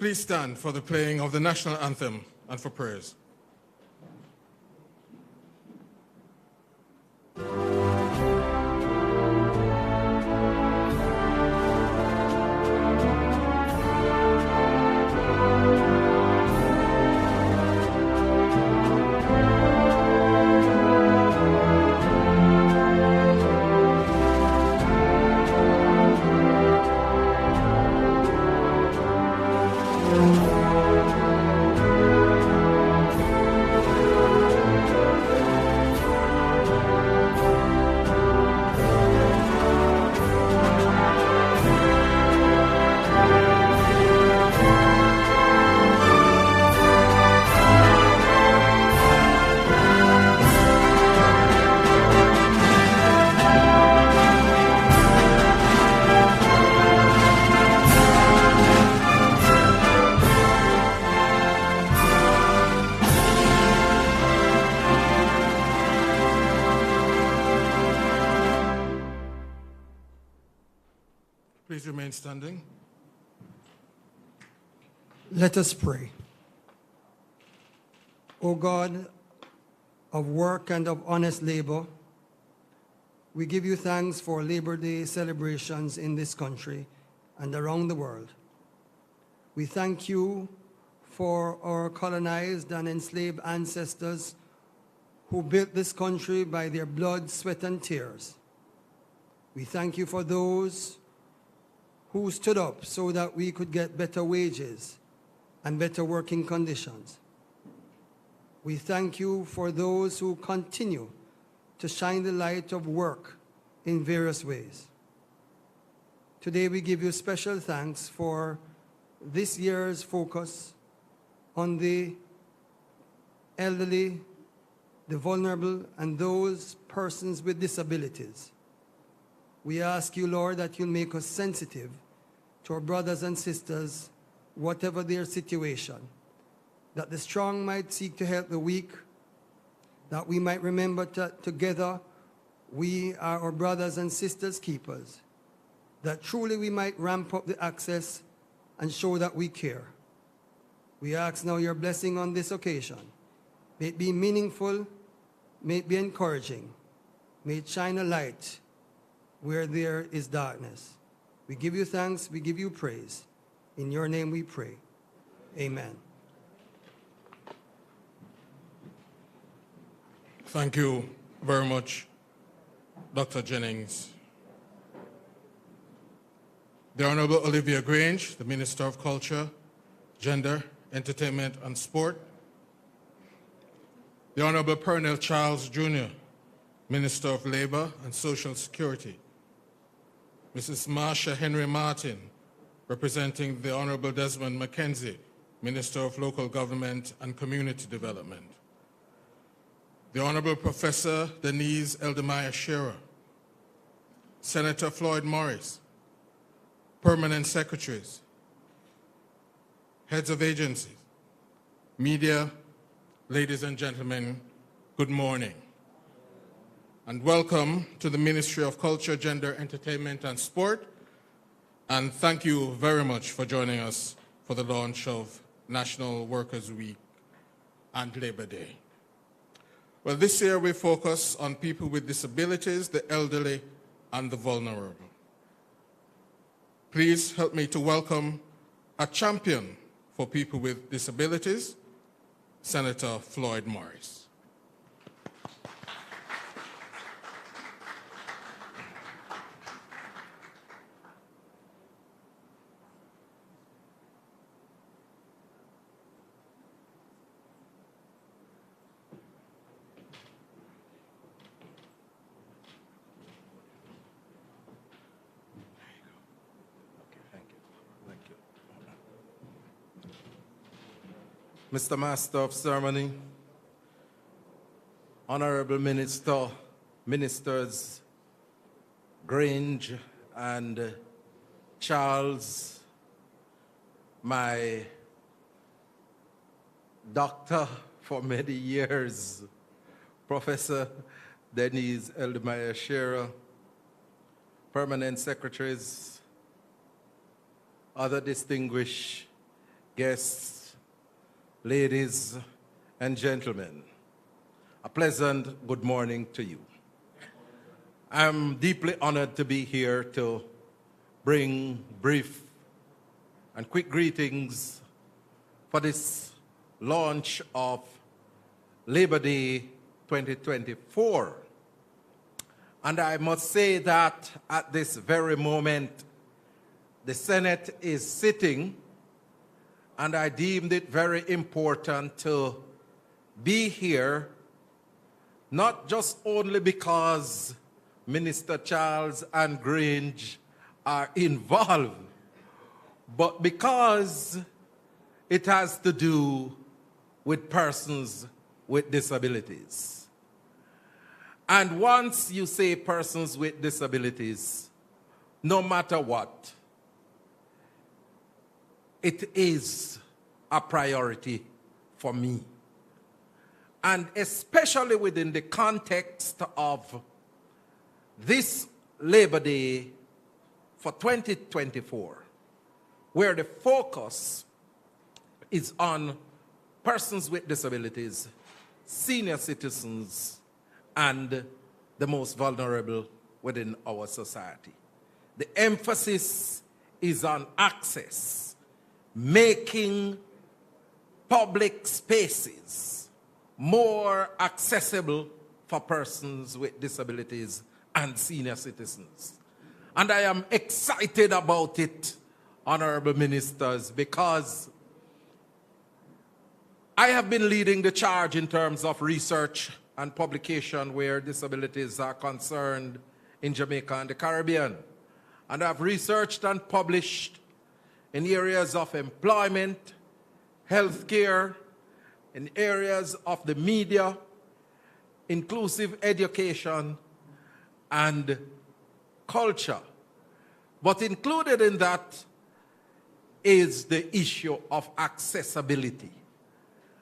Please stand for the playing of the national anthem and for prayers. Please remain standing. Let us pray. O God of work and of honest labor, we give you thanks for Labor Day celebrations in this country and around the world. We thank you for our colonized and enslaved ancestors who built this country by their blood, sweat, and tears. We thank you for those who stood up so that we could get better wages and better working conditions. We thank you for those who continue to shine the light of work in various ways. Today we give you special thanks for this year's focus on the elderly, the vulnerable, and those persons with disabilities. We ask you, Lord, that you'll make us sensitive to our brothers and sisters, whatever their situation, that the strong might seek to help the weak, that we might remember that together we are our brothers and sisters' keepers, that truly we might ramp up the access and show that we care. We ask now your blessing on this occasion. May it be meaningful, may it be encouraging, may it shine a light where there is darkness. We give you thanks, we give you praise. In your name we pray. Amen. Thank you very much, Dr. Jennings. The Honorable Olivia Grange, the Minister of Culture, Gender, Entertainment and Sport. The Honorable Pernell Charles Jr., Minister of Labor and Social Security. Mrs. Marsha Henry Martin, representing the Honorable Desmond McKenzie, Minister of Local Government and Community Development. The Honorable Professor Denise Eldemire Shearer, Senator Floyd Morris, Permanent Secretaries, Heads of Agencies, Media, ladies and gentlemen, good morning. And welcome to the Ministry of Culture, Gender, Entertainment and Sport. And thank you very much for joining us for the launch of National Workers' Week and Labor Day. Well, this year we focus on people with disabilities, the elderly, and the vulnerable. Please help me to welcome a champion for people with disabilities, Senator Floyd Morris. Mr. Master of Ceremony, Honorable Ministers Grange and Charles, my doctor for many years, Professor Denise Eldemire Shearer, Permanent Secretaries, other distinguished guests, ladies and gentlemen, a pleasant good morning to you. I'm deeply honored to be here to bring brief and quick greetings for this launch of Labor Day 2024. And I must say that at this very moment, the Senate is sitting, and I deemed it very important to be here, not just only because Minister Charles and Grange are involved, but because it has to do with persons with disabilities. And once you say persons with disabilities, no matter what, it is a priority for me. And especially within the context of this Labor Day for 2024, where the focus is on persons with disabilities, senior citizens, and the most vulnerable within our society. The emphasis is on access, making public spaces more accessible for persons with disabilities and senior citizens. And I am excited about it, honorable ministers, because I have been leading the charge in terms of research and publication where disabilities are concerned in Jamaica and the Caribbean. And I've researched and published in areas of employment, healthcare, in areas of the media, inclusive education, and culture. But included in that is the issue of accessibility.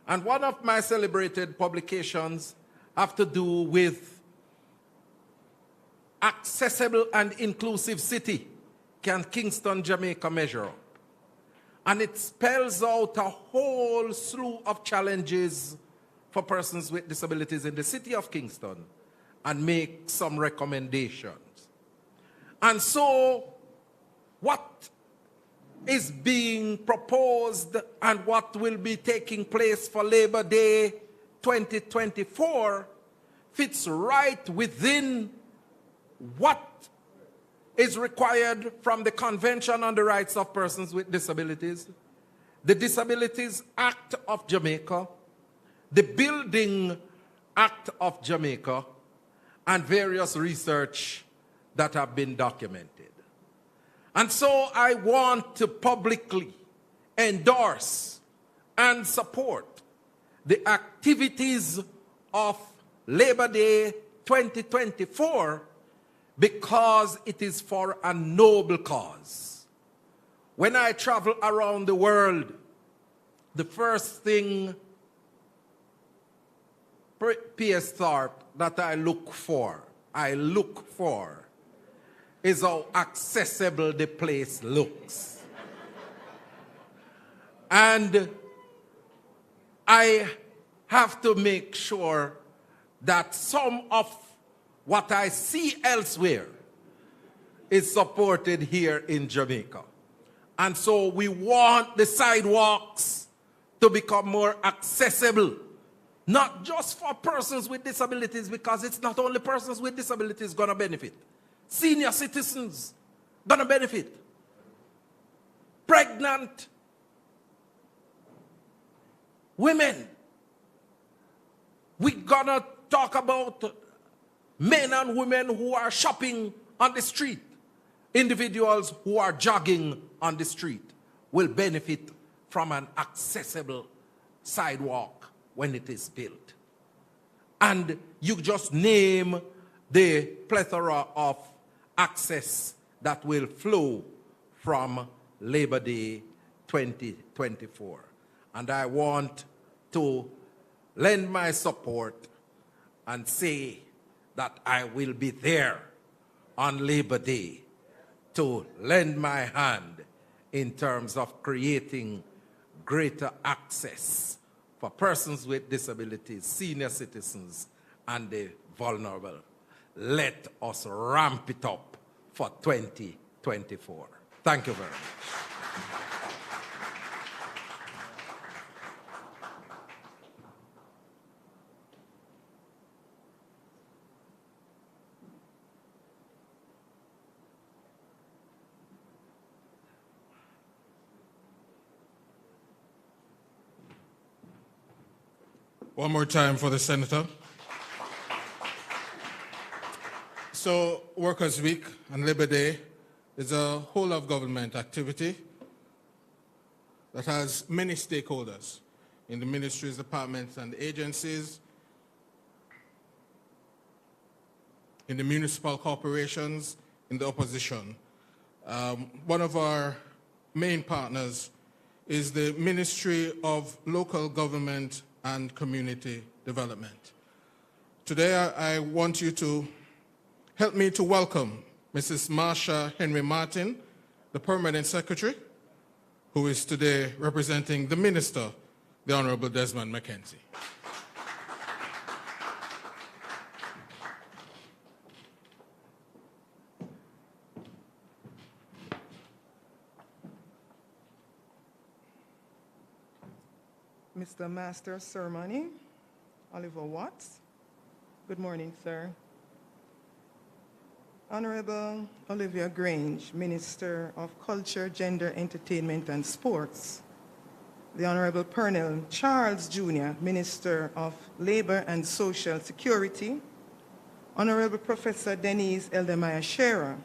And one of my celebrated publications have to do with accessible and inclusive city. Can Kingston, Jamaica measure up? And it spells out a whole slew of challenges for persons with disabilities in the city of Kingston and make some recommendations. And so what is being proposed and what will be taking place for Labor Day 2024 fits right within what is required from the Convention on the Rights of Persons with Disabilities, the Disabilities Act of Jamaica, the Building Act of Jamaica, and various research that have been documented. And so I want to publicly endorse and support the activities of Labor Day 2024 because it is for a noble cause. When I travel around the world, the first thing, P.S. Thorpe, that I look for is how accessible the place looks. And I have to make sure that some of what I see elsewhere is supported here in Jamaica. And so we want the sidewalks to become more accessible, not just for persons with disabilities, because it's not only persons with disabilities going to benefit. Senior citizens going to benefit. Pregnant women. We're going to talk about men and women who are shopping on the street. Individuals who are jogging on the street will benefit from an accessible sidewalk when it is built. And you just name the plethora of access that will flow from Labor Day 2024. And I want to lend my support and say that I will be there on Labor Day to lend my hand in terms of creating greater access for persons with disabilities, senior citizens, and the vulnerable. Let us ramp it up for 2024. Thank you very much. One more time for the Senator. So, Workers' Week and Labor Day is a whole of government activity that has many stakeholders in the ministries, departments, and agencies, in the municipal corporations, in the opposition. One of our main partners is the Ministry of Local Government and Community Development. Today, I want you to help me to welcome Mrs. Marsha Henry Martin, the Permanent Secretary, who is today representing the Minister, the Honorable Desmond McKenzie. Mr. Master of Ceremony, Oliver Watts. Good morning, sir. Honorable Olivia Grange, Minister of Culture, Gender, Entertainment, and Sports. The Honorable Pernell Charles Jr., Minister of Labor and Social Security. Honorable Professor Denise Eldemaya Shearer,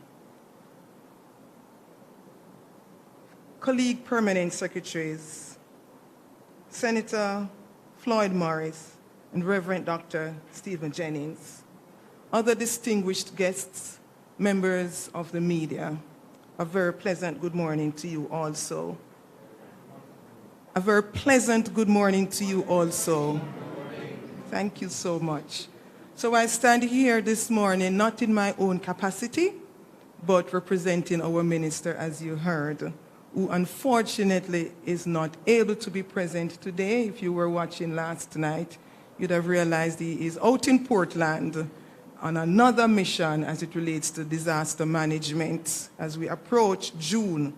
colleague permanent secretaries, Senator Floyd Morris, and Reverend Dr. Stephen Jennings. Other distinguished guests, members of the media, a very pleasant good morning to you also. A very pleasant good morning to you also. Thank you so much. So I stand here this morning, not in my own capacity, but representing our minister, as you heard, who unfortunately is not able to be present today. If you were watching last night, you'd have realized he is out in Portland on another mission as it relates to disaster management as we approach June,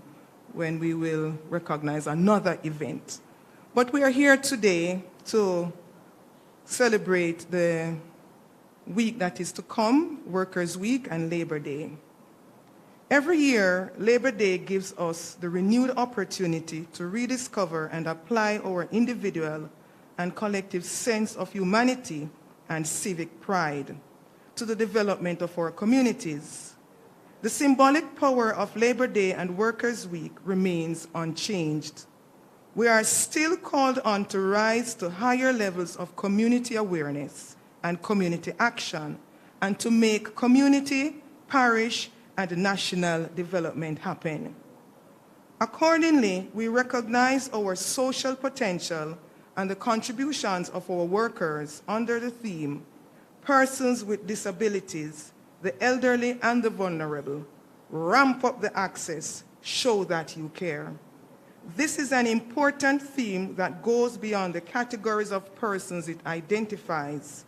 when we will recognize another event. But we are here today to celebrate the week that is to come, Workers' Week and Labor Day. Every year, Labor Day gives us the renewed opportunity to rediscover and apply our individual and collective sense of humanity and civic pride to the development of our communities. The symbolic power of Labor Day and Workers' Week remains unchanged. We are still called on to rise to higher levels of community awareness and community action, and to make community, parish, and national development happen. Accordingly, we recognize our social potential and the contributions of our workers under the theme, Persons with Disabilities, the Elderly and the Vulnerable. Ramp up the access, show that you care. This is an important theme that goes beyond the categories of persons it identifies.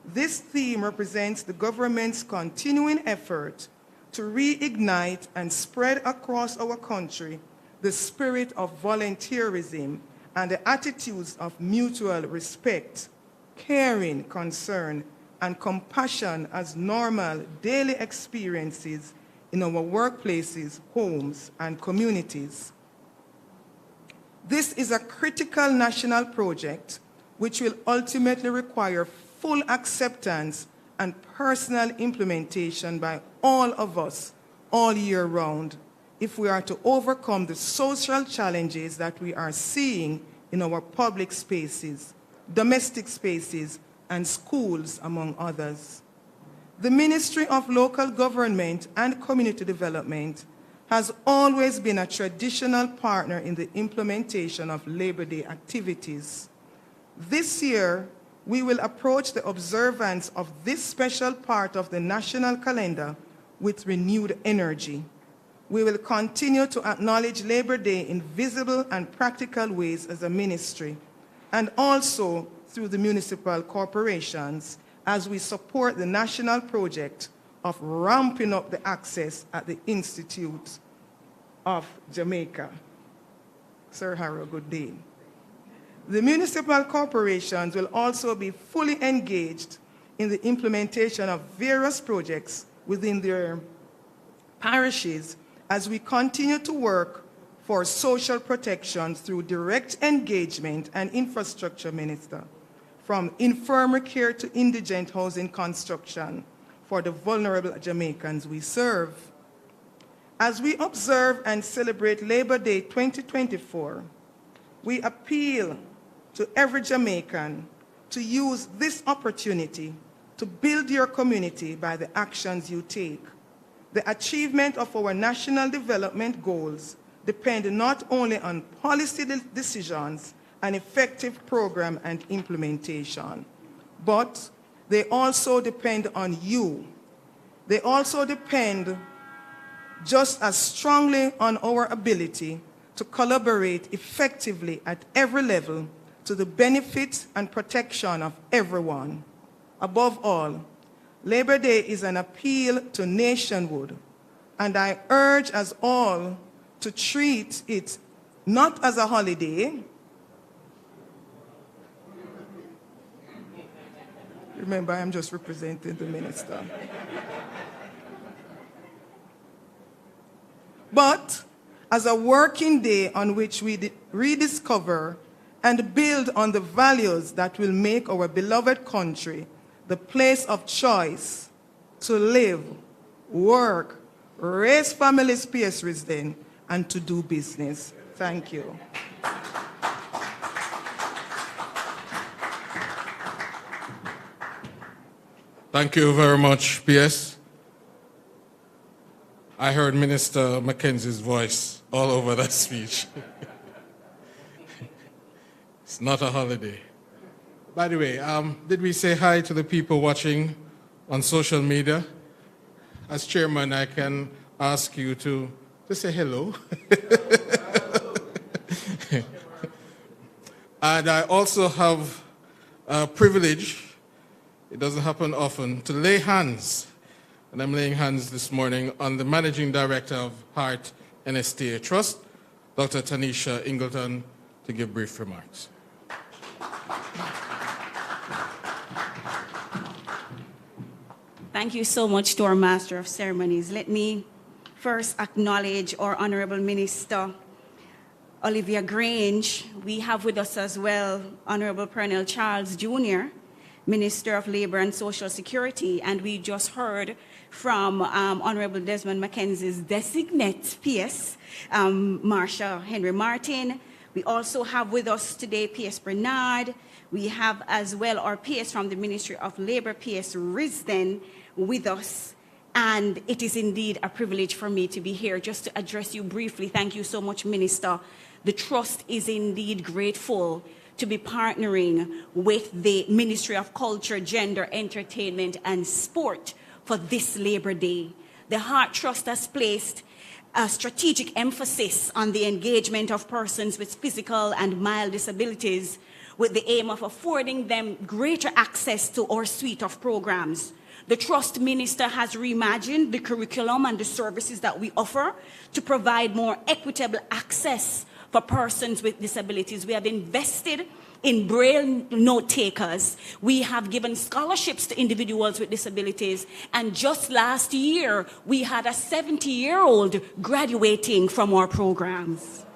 This theme represents the government's continuing effort to reignite and spread across our country the spirit of volunteerism and the attitudes of mutual respect, caring, concern, and compassion as normal daily experiences in our workplaces, homes, and communities. This is a critical national project which will ultimately require full acceptance and personal implementation by all of us all year round if we are to overcome the social challenges that we are seeing in our public spaces, domestic spaces, and schools, among others. The Ministry of Local Government and Community Development has always been a traditional partner in the implementation of Labor Day activities. This year, we will approach the observance of this special part of the national calendar with renewed energy. We will continue to acknowledge Labor Day in visible and practical ways as a ministry, and also through the municipal corporations as we support the national project of ramping up the access at the Institute of Jamaica. Sir Harrow, good day. The municipal corporations will also be fully engaged in the implementation of various projects within their parishes as we continue to work for social protections through direct engagement and infrastructure minister, from infirmary care to indigent housing construction for the vulnerable Jamaicans we serve. As we observe and celebrate Labor Day 2024, we appeal to every Jamaican to use this opportunity to build your community by the actions you take. The achievement of our national development goals depend not only on policy decisions and effective program and implementation, but they also depend on you. They also depend just as strongly on our ability to collaborate effectively at every level to the benefit and protection of everyone. Above all, Labor Day is an appeal to nationhood, and I urge us all to treat it not as a holiday. Remember, I'm just representing the minister. But as a working day on which we rediscover and build on the values that will make our beloved country the place of choice to live, work, raise families, PS resident, and to do business. Thank you. Thank you very much, PS. I heard Minister Mackenzie's voice all over that speech. It's not a holiday. By the way, did we say hi to the people watching on social media? As chairman, I can ask you to say hello. And I also have a privilege, it doesn't happen often, to lay hands, and I'm laying hands this morning on the Managing Director of Heart NSTA Trust, Dr. Tanisha Ingleton, to give brief remarks. Thank you so much to our Master of Ceremonies. Let me first acknowledge our Honorable Minister, Olivia Grange. We have with us as well Honorable Pernell Charles Jr., Minister of Labor and Social Security, and we just heard from Honorable Desmond Mackenzie's designate PS, Marsha Henry Martin. We also have with us today PS Bernard. We have as well our PS from the Ministry of Labor, PS Risden, with us. And it is indeed a privilege for me to be here just to address you briefly. Thank you so much, Minister. The Trust is indeed grateful to be partnering with the Ministry of Culture, Gender, Entertainment, and Sport for this Labor Day. The Heart Trust has placed a strategic emphasis on the engagement of persons with physical and mild disabilities with the aim of affording them greater access to our suite of programs. The Trust Minister has reimagined the curriculum and the services that we offer to provide more equitable access for persons with disabilities. We have invested in Braille note takers. We have given scholarships to individuals with disabilities. And just last year, we had a 70-year-old graduating from our programs.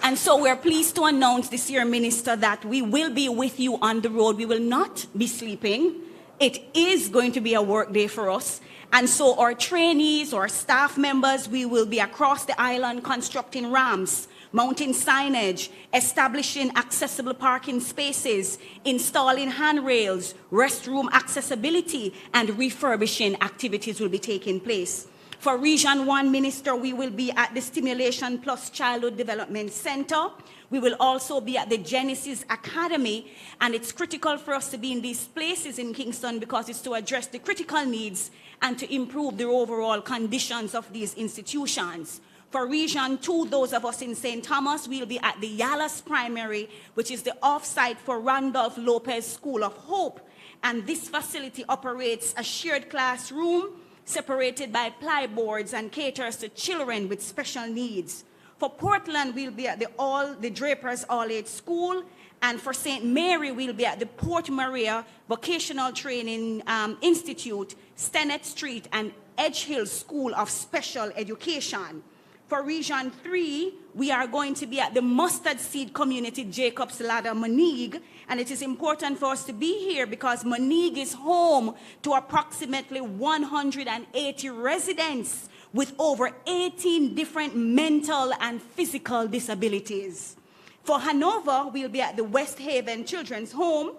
And so we're pleased to announce this year, Minister, that we will be with you on the road. We will not be sleeping. It is going to be a work day for us. And so our trainees, our staff members, we will be across the island constructing ramps, mounting signage, establishing accessible parking spaces, installing handrails, restroom accessibility, and refurbishing activities will be taking place. For Region 1, Minister, we will be at the Stimulation Plus Childhood Development Center. We will also be at the Genesis Academy, and it's critical for us to be in these places in Kingston because it's to address the critical needs and to improve the overall conditions of these institutions. For Region 2, those of us in St. Thomas, we'll be at the Yalas Primary, which is the off-site for Randolph Lopez School of Hope. And this facility operates a shared classroom separated by plyboards and caters to children with special needs. For Portland, we'll be at the Drapers All-Age School, and for St. Mary, we'll be at the Port Maria Vocational Training Institute, Stennett Street, and Edge Hill School of Special Education. For Region 3, we are going to be at the Mustard Seed Community Jacob's Ladder, Moneague, and it is important for us to be here because Moneague is home to approximately 180 residents with over 18 different mental and physical disabilities. For Hanover, we'll be at the West Haven Children's Home,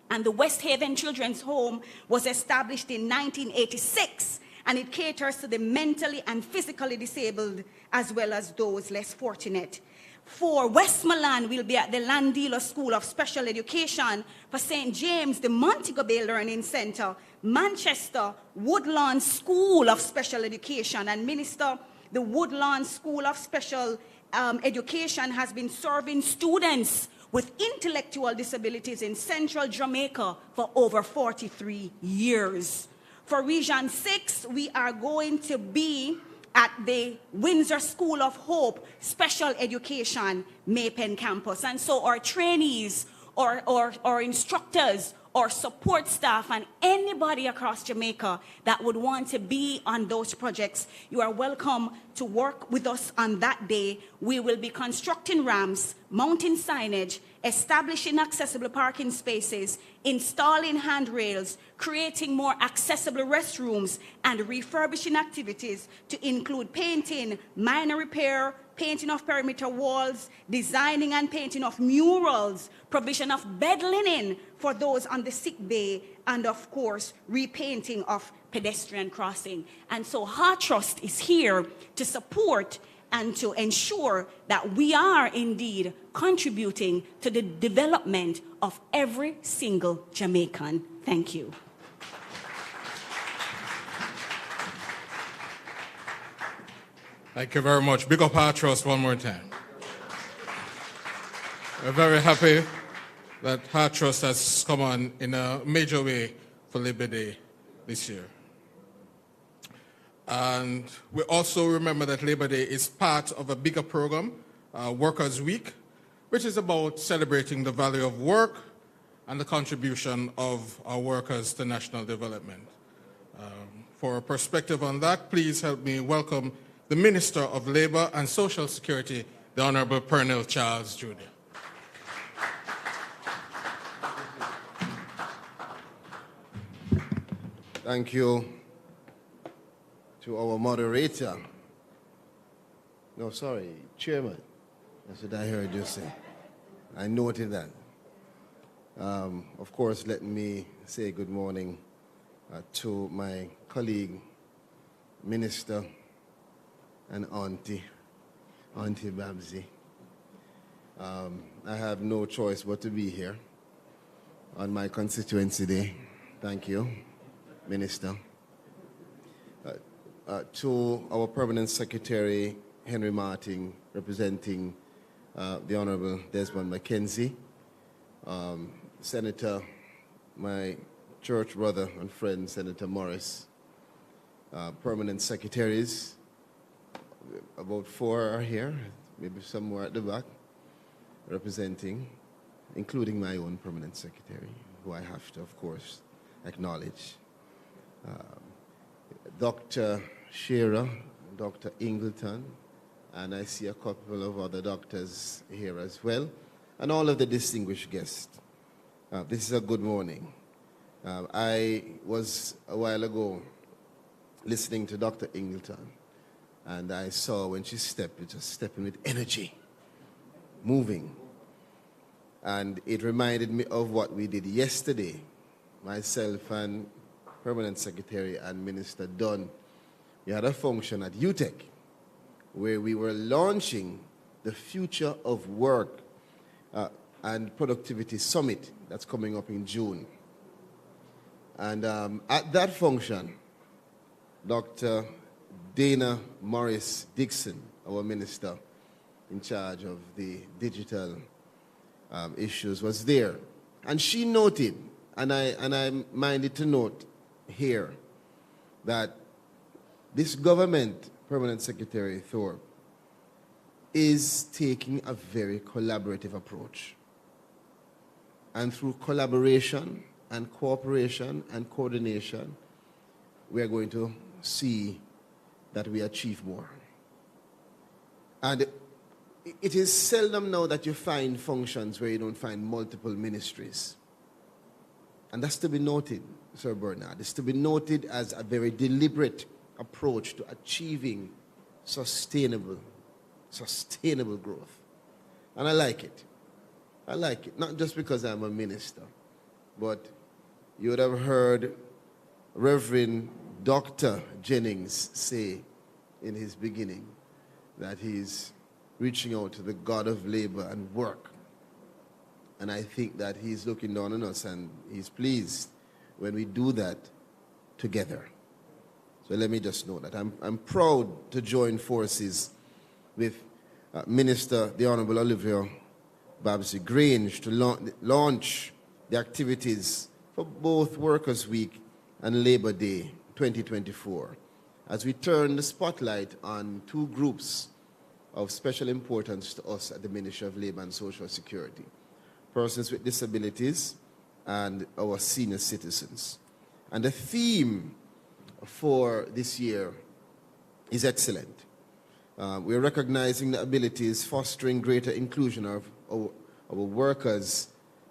and the West Haven Children's Home was established in 1986, and it caters to the mentally and physically disabled as well as those less fortunate. For Westmoreland, we'll be at the Landila School of Special Education. For St. James, the Montego Bay Learning Center. Manchester, Woodlawn School of Special Education. And Minister, the Woodlawn School of Special Education has been serving students with intellectual disabilities in central Jamaica for over 43 years. For Region 6, we are going to be at the Windsor School of Hope Special Education Maypen campus. And so our trainees or instructors or support staff and anybody across Jamaica that would want to be on those projects, you are welcome to work with us on that day. We will be constructing ramps, mounting signage, establishing accessible parking spaces, installing handrails, creating more accessible restrooms, and refurbishing activities to include painting, minor repair, painting of perimeter walls, designing and painting of murals, provision of bed linen for those on the sick bay, and of course, repainting of pedestrian crossing. And so Heart Trust is here to support and to ensure that we are indeed contributing to the development of every single Jamaican. Thank you. Thank you very much. Big up Heart Trust one more time. We're very happy that Heart Trust has come on in a major way for Labor Day this year. And we also remember that Labor Day is part of a bigger program, Workers' Week, which is about celebrating the value of work and the contribution of our workers to national development. For a perspective on that, please help me welcome the Minister of Labour and Social Security, the Honourable Pernell Charles Jr. Thank you to our moderator. No, sorry, Chairman. That's what I heard you say. I noted that. Of course, let me say good morning to my colleague, Minister and Auntie Babsy. I have no choice but to be here on my constituency day. Thank you, Minister. To our Permanent Secretary, Henry Martin, representing the Honorable Desmond McKenzie, Senator, my church brother and friend, Senator Morris, Permanent Secretaries, about 4 are here, maybe some more at the back, representing, including my own Permanent Secretary, who I have to, of course, acknowledge. Dr. Shearer, Dr. Ingleton, and I see a couple of other doctors here as well, and all of the distinguished guests. This is a good morning. I was a while ago listening to Dr. Ingleton, and I saw when she stepped, just stepping with energy, moving. And it reminded me of what we did yesterday, myself and Permanent Secretary and Minister Dunn, you had a function at UTEC where we were launching the Future of Work and Productivity Summit that's coming up in June. And at that function, Dr. Dana Morris Dixon, our minister in charge of the digital issues, was there. And she noted, and I'm minded to note here, that this government, Permanent Secretary Thorpe, is taking a very collaborative approach. And through collaboration and cooperation and coordination, we are going to see that we achieve more. And it is seldom now that you find functions where you don't find multiple ministries. And that's to be noted, Sir Bernard. It's to be noted as a very deliberate approach to achieving sustainable growth. And I like it. I like it, not just because I'm a minister, but you would have heard Reverend Dr. Jennings say in his beginning that he's reaching out to the God of labor and work. And I think that he's looking down on us and he's pleased when we do that together. So let me just note that I'm proud to join forces with Minister, the Honorable Olivia Babsy Grange, to launch the activities for both Workers' Week and Labor Day 2024, as we turn the spotlight on two groups of special importance to us at the Ministry of Labor and Social Security: persons with disabilities and our senior citizens. And the theme for this year is excellent. We're recognizing the abilities, fostering greater inclusion of our workers,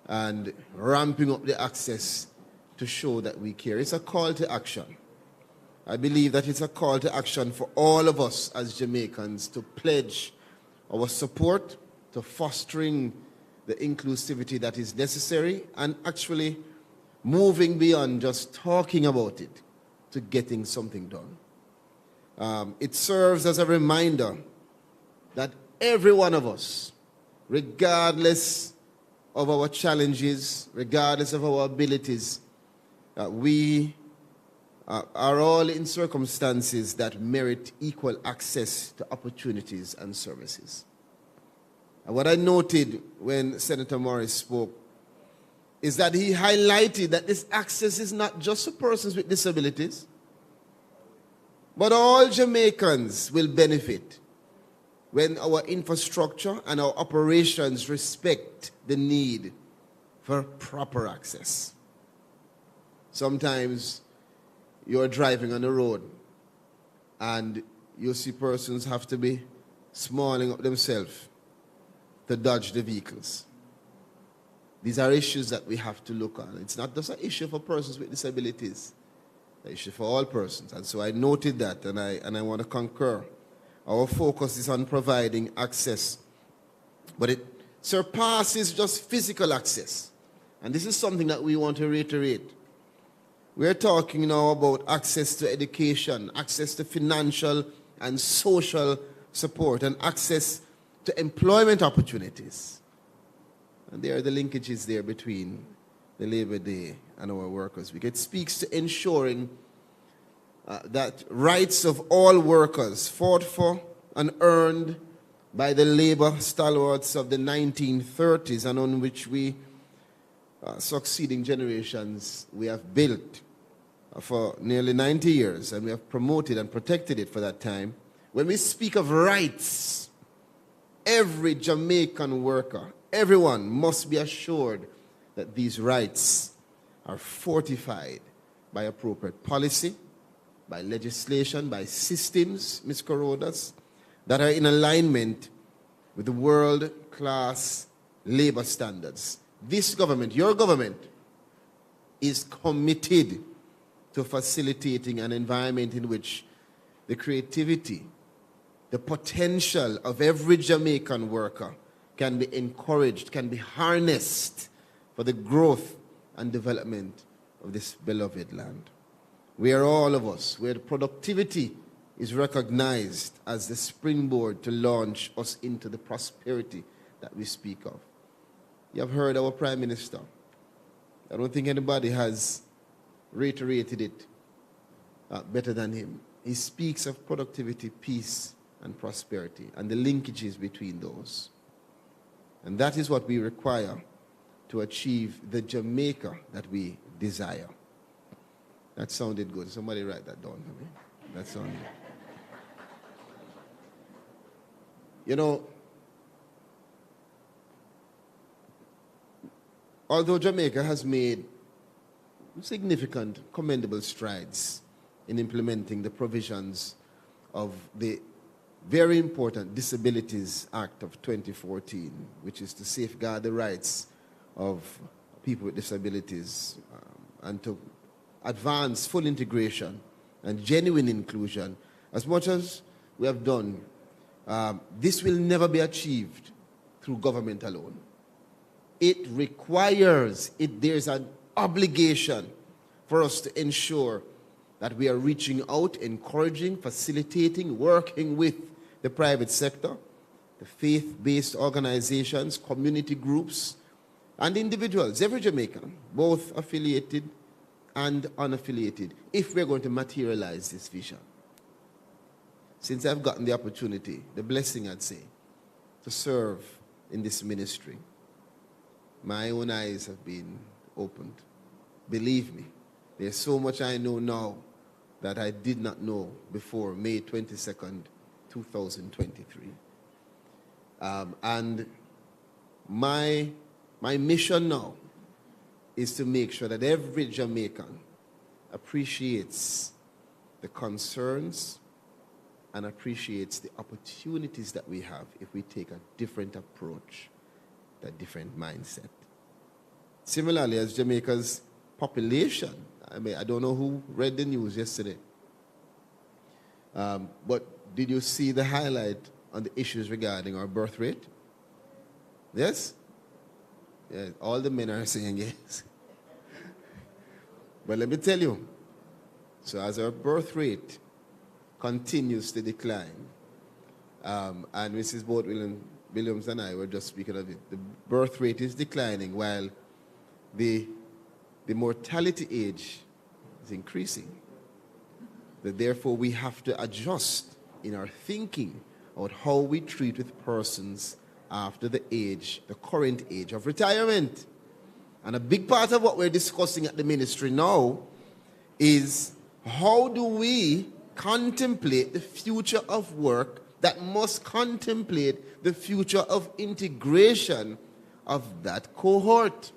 and ramping up the access to show that we care. It's a call to action. I believe that it's a call to action for all of us as Jamaicans to pledge our support to fostering the inclusivity that is necessary and actually moving beyond just talking about it to getting something done. It serves as a reminder that every one of us, regardless of our challenges, regardless of our abilities, we are all in circumstances that merit equal access to opportunities and services. And what I noted when Senator Morris spoke is that he highlighted that this access is not just for persons with disabilities, but all Jamaicans will benefit when our infrastructure and our operations respect the need for proper access. Sometimes you're driving on the road and you see persons have to be smalling up themselves to dodge the vehicles. These are issues that we have to look on. It's not just an issue for persons with disabilities, it's an issue for all persons. And so I noted that, and I want to concur. Our focus is on providing access, but it surpasses just physical access. And this is something that we want to reiterate. We're talking now about access to education, access to financial and social support, and access to employment opportunities. And there are the linkages there between the Labor Day and our Workers' Week. It speaks to ensuring that rights of all workers fought for and earned by the labor stalwarts of the 1930s, and on which we, succeeding generations, we have built for nearly 90 years, and we have promoted and protected it for that time. When we speak of rights, every Jamaican worker, everyone must be assured that these rights are fortified by appropriate policy, by legislation, by systems, Ms. Corodas, that are in alignment with the world-class labor standards. This government, your government, is committed to facilitating an environment in which the creativity, the potential of every Jamaican worker can be encouraged, can be harnessed for the growth and development of this beloved land. We are all of us, where the productivity is recognized as the springboard to launch us into the prosperity that we speak of. You have heard our Prime Minister. I don't think anybody has reiterated it better than him. He speaks of productivity, peace, and prosperity, and the linkages between those. And that is what we require to achieve the Jamaica that we desire. That sounded good. Somebody write that down for me. That sounded good. You know, although Jamaica has made significant, commendable strides in implementing the provisions of the very important Disabilities Act of 2014, which is to safeguard the rights of people with disabilities and to advance full integration and genuine inclusion, as much as we have done, this will never be achieved through government alone. It requires, there's an obligation for us to ensure that we are reaching out, encouraging, facilitating, working with the private sector, the faith-based organizations, community groups, and individuals, every Jamaican, both affiliated and unaffiliated, if we're going to materialize this vision. Since I've gotten the opportunity, the blessing, I'd say, to serve in this ministry, my own eyes have been opened. Believe me, there's so much I know now that I did not know before May 22nd, 2023. And my mission now is to make sure that every Jamaican appreciates the concerns and appreciates the opportunities that we have if we take a different approach, a different mindset. Similarly, as Jamaica's population, I don't know who read the news yesterday, but did you see the highlight on the issues regarding our birth rate? Yes? Yeah, all the men are saying yes. But let me tell you, so as our birth rate continues to decline, and Mrs. Boat Williams and I were just speaking of it, the birth rate is declining while the mortality age is increasing. That therefore we have to adjust in our thinking about how we treat with persons after the current age of retirement. And a big part of what we're discussing at the ministry now is how do we contemplate the future of work that must contemplate the future of integration of that cohort.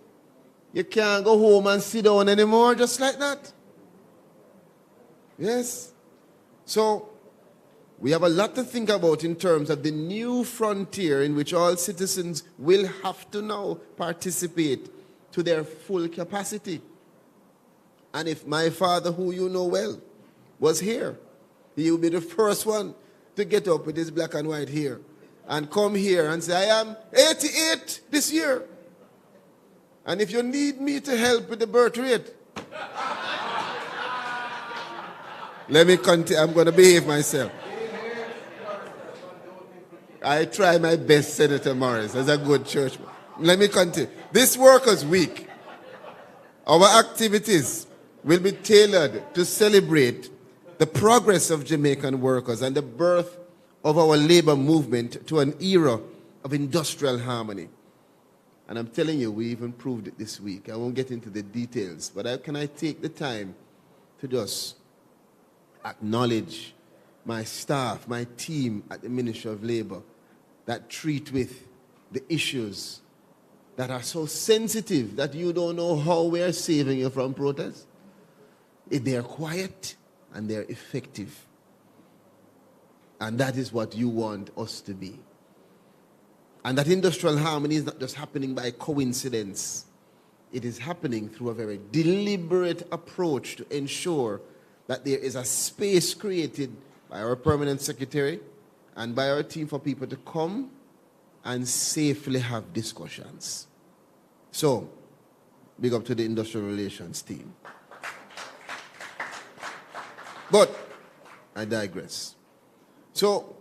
You can't go home and sit down anymore just like that. Yes. So we have a lot to think about in terms of the new frontier in which all citizens will have to now participate to their full capacity. And if my father, who you know well, was here, he would be the first one to get up with his black and white hair and come here and say, I am 88 this year. And if you need me to help with the birth rate, let me continue. I'm going to behave myself. I try my best, Senator Morris, as a good churchman. Let me continue. This Workers' Week, our activities will be tailored to celebrate the progress of Jamaican workers and the birth of our labor movement to an era of industrial harmony. And I'm telling you, we even proved it this week. I won't get into the details, but can I take the time to just acknowledge my staff, my team at the Ministry of Labor that treat with the issues that are so sensitive that you don't know how we are saving you from protest. They're quiet and they're effective. And that is what you want us to be. And that industrial harmony is not just happening by coincidence. It is happening through a very deliberate approach to ensure that there is a space created by our permanent secretary and by our team for people to come and safely have discussions. So, big up to the industrial relations team. But I digress. So,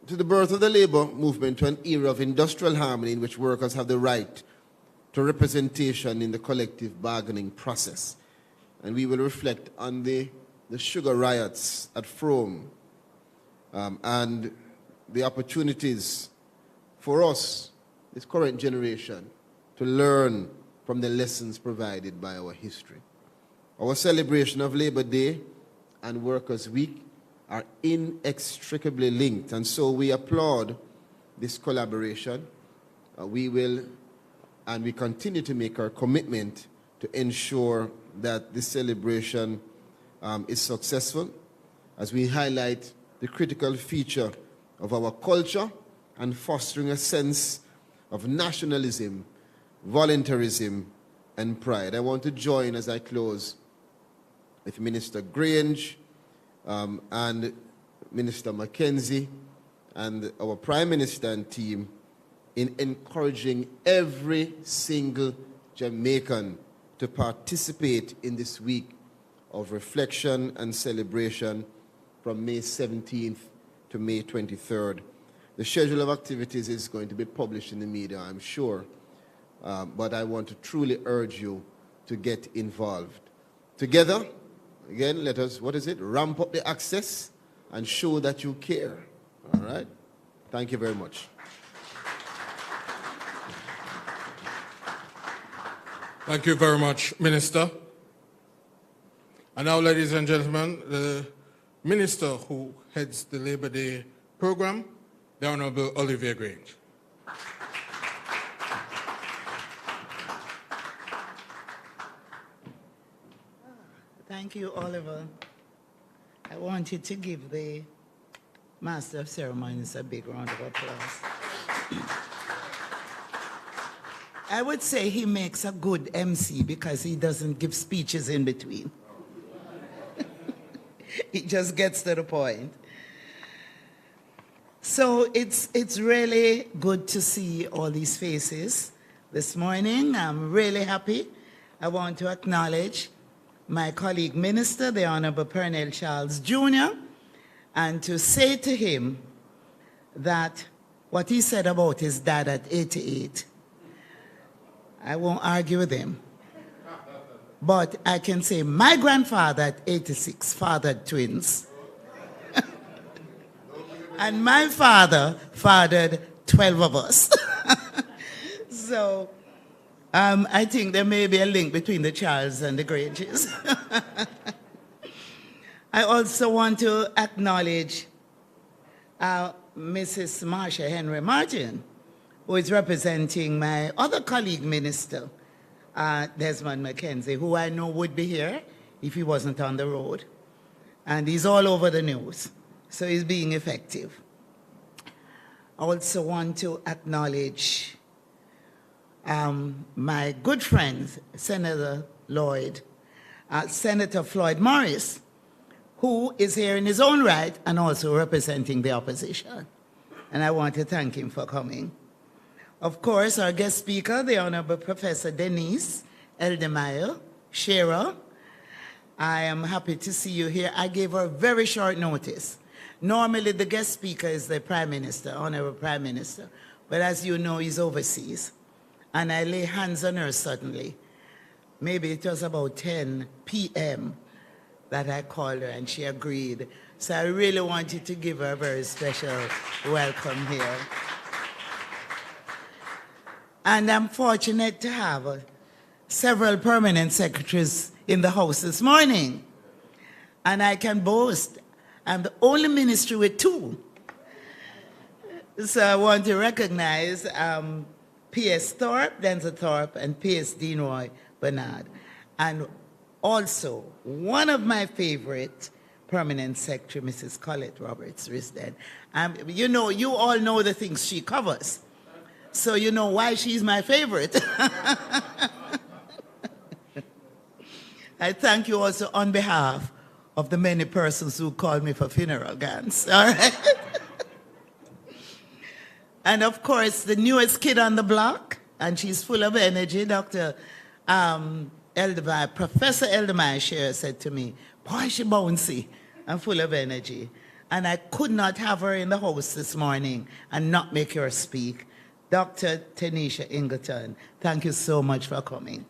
to the birth of the labor movement, to an era of industrial harmony in which workers have the right to representation in the collective bargaining process. And we will reflect on the sugar riots at Frome and the opportunities for us, this current generation, to learn from the lessons provided by our history. Our celebration of Labor Day and Workers' Week are inextricably linked, and so we applaud this collaboration. We continue to make our commitment to ensure that this celebration is successful as we highlight the critical feature of our culture and fostering a sense of nationalism, voluntarism, and pride. I want to join as I close with Minister Grange and Minister Mackenzie and our Prime Minister and team in encouraging every single Jamaican to participate in this week of reflection and celebration from May 17th to May 23rd. The schedule of activities is going to be published in the media, I'm sure, but I want to truly urge you to get involved. Together, again, let us, ramp up the access and show that you care, all right? Thank you very much. Thank you very much, Minister. And now, ladies and gentlemen, the Minister who heads the Labor Day program, the Honorable Olivia Grange. Thank you, Oliver. I want you to give the Master of Ceremonies a big round of applause. I would say he makes a good MC because he doesn't give speeches in between. He just gets to the point. So it's really good to see all these faces this morning. I'm really happy. I want to acknowledge my colleague minister, the Honorable Pernell Charles Jr., and to say to him that what he said about his dad at 88, I won't argue with him. But I can say my grandfather at 86 fathered twins. And my father fathered 12 of us. So I think there may be a link between the Charles and the Granges. I also want to acknowledge Mrs. Marsha Henry Martin, who is representing my other colleague minister, Desmond Mackenzie, who I know would be here if he wasn't on the road. And he's all over the news, so he's being effective. I also want to acknowledge my good friend, Senator Floyd Morris, who is here in his own right and also representing the opposition. And I want to thank him for coming. Of course, our guest speaker, the Honorable Professor Denise Eldemeyer, Shearer. I am happy to see you here. I gave her very short notice. Normally, the guest speaker is the Prime Minister, Honorable Prime Minister. But as you know, he's overseas. And I lay hands on her suddenly. Maybe it was about 10 p.m. that I called her, and she agreed. So I really wanted to give her a very special welcome here. And I'm fortunate to have several permanent secretaries in the House this morning. And I can boast, I'm the only ministry with 2. So I want to recognize P.S. Thorpe, Denzel Thorpe, and P.S. Deanroy Bernard. And also, one of my favorite permanent secretary, Mrs. Colette Roberts Risden. You know, you all know the things she covers. So you know why she's my favorite. I thank you also on behalf of the many persons who called me for funeral gowns. All right? And of course, the newest kid on the block, and she's full of energy, Dr. Eldemeyer, Professor Eldemeyer said to me, boy, she bouncy. and full of energy. And I could not have her in the house this morning and not make her speak. Dr. Tanisha Ingleton, thank you so much for coming.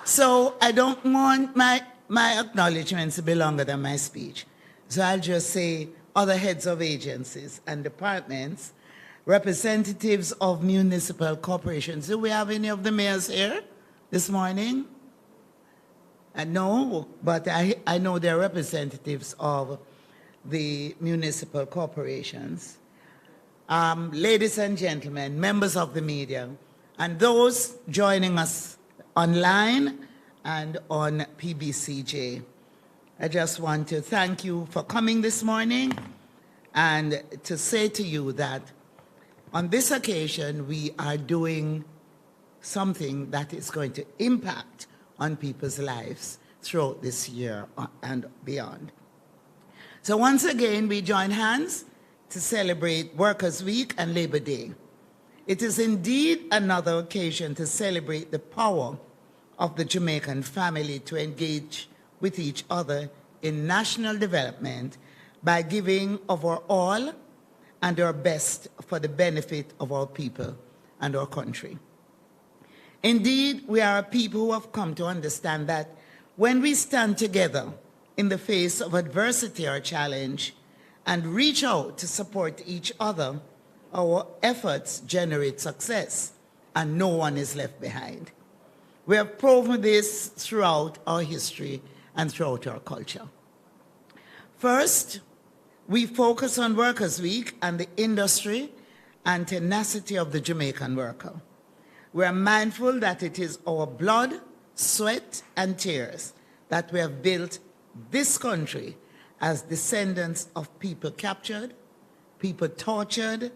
So I don't want my acknowledgements to be longer than my speech. So I'll just say other heads of agencies and departments, representatives of municipal corporations. Do we have any of the mayors here this morning? No, but I know they're representatives of the municipal corporations. Ladies and gentlemen, members of the media, and those joining us online and on PBCJ, I just want to thank you for coming this morning and to say to you that on this occasion, we are doing something that is going to impact on people's lives throughout this year and beyond. So once again, we join hands to celebrate Workers' Week and Labor Day. It is indeed another occasion to celebrate the power of the Jamaican family to engage with each other in national development by giving of our all and our best for the benefit of our people and our country. Indeed, we are a people who have come to understand that when we stand together in the face of adversity or challenge and reach out to support each other, our efforts generate success and no one is left behind. We have proven this throughout our history and throughout our culture. First, we focus on Workers' Week and the industry and tenacity of the Jamaican worker. We are mindful that it is our blood, sweat, and tears that we have built this country as descendants of people captured, people tortured,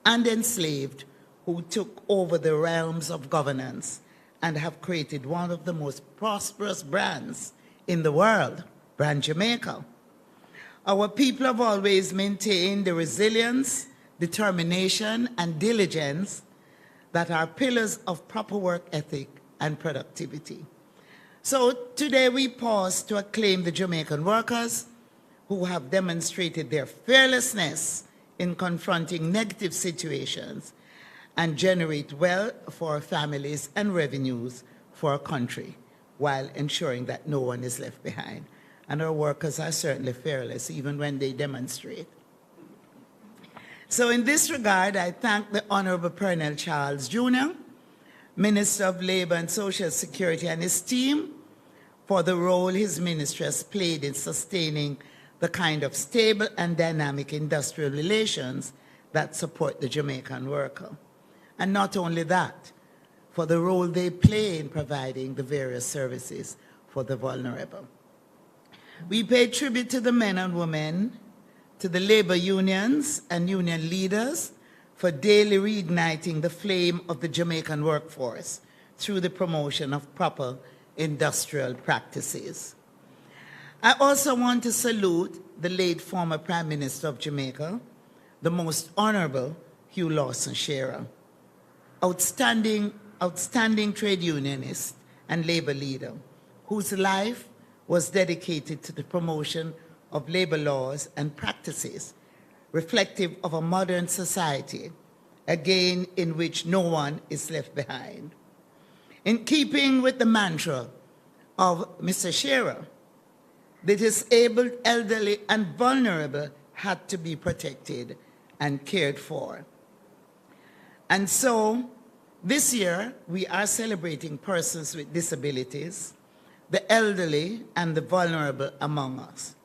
and enslaved who took over the realms of governance and have created one of the most prosperous brands in the world, brand Jamaica. Our people have always maintained the resilience, determination, and diligence that are pillars of proper work ethic and productivity. So today we pause to acclaim the Jamaican workers who have demonstrated their fearlessness in confronting negative situations and generate wealth for our families and revenues for our country while ensuring that no one is left behind. And our workers are certainly fearless even when they demonstrate. So in this regard, I thank the Honorable Pernell Charles Jr., Minister of Labor and Social Security, and his team for the role his ministry has played in sustaining the kind of stable and dynamic industrial relations that support the Jamaican worker. And not only that, for the role they play in providing the various services for the vulnerable. We pay tribute to the men and women, to the labor unions and union leaders for daily reigniting the flame of the Jamaican workforce through the promotion of proper industrial practices. I also want to salute the late former Prime Minister of Jamaica, the Most Honorable Hugh Lawson Shearer, outstanding trade unionist and labor leader, whose life was dedicated to the promotion of labor laws and practices reflective of a modern society, again in which no one is left behind. In keeping with the mantra of Mr. Shearer, the disabled, elderly, and vulnerable had to be protected and cared for. And so, this year, we are celebrating persons with disabilities, the elderly, and the vulnerable among us.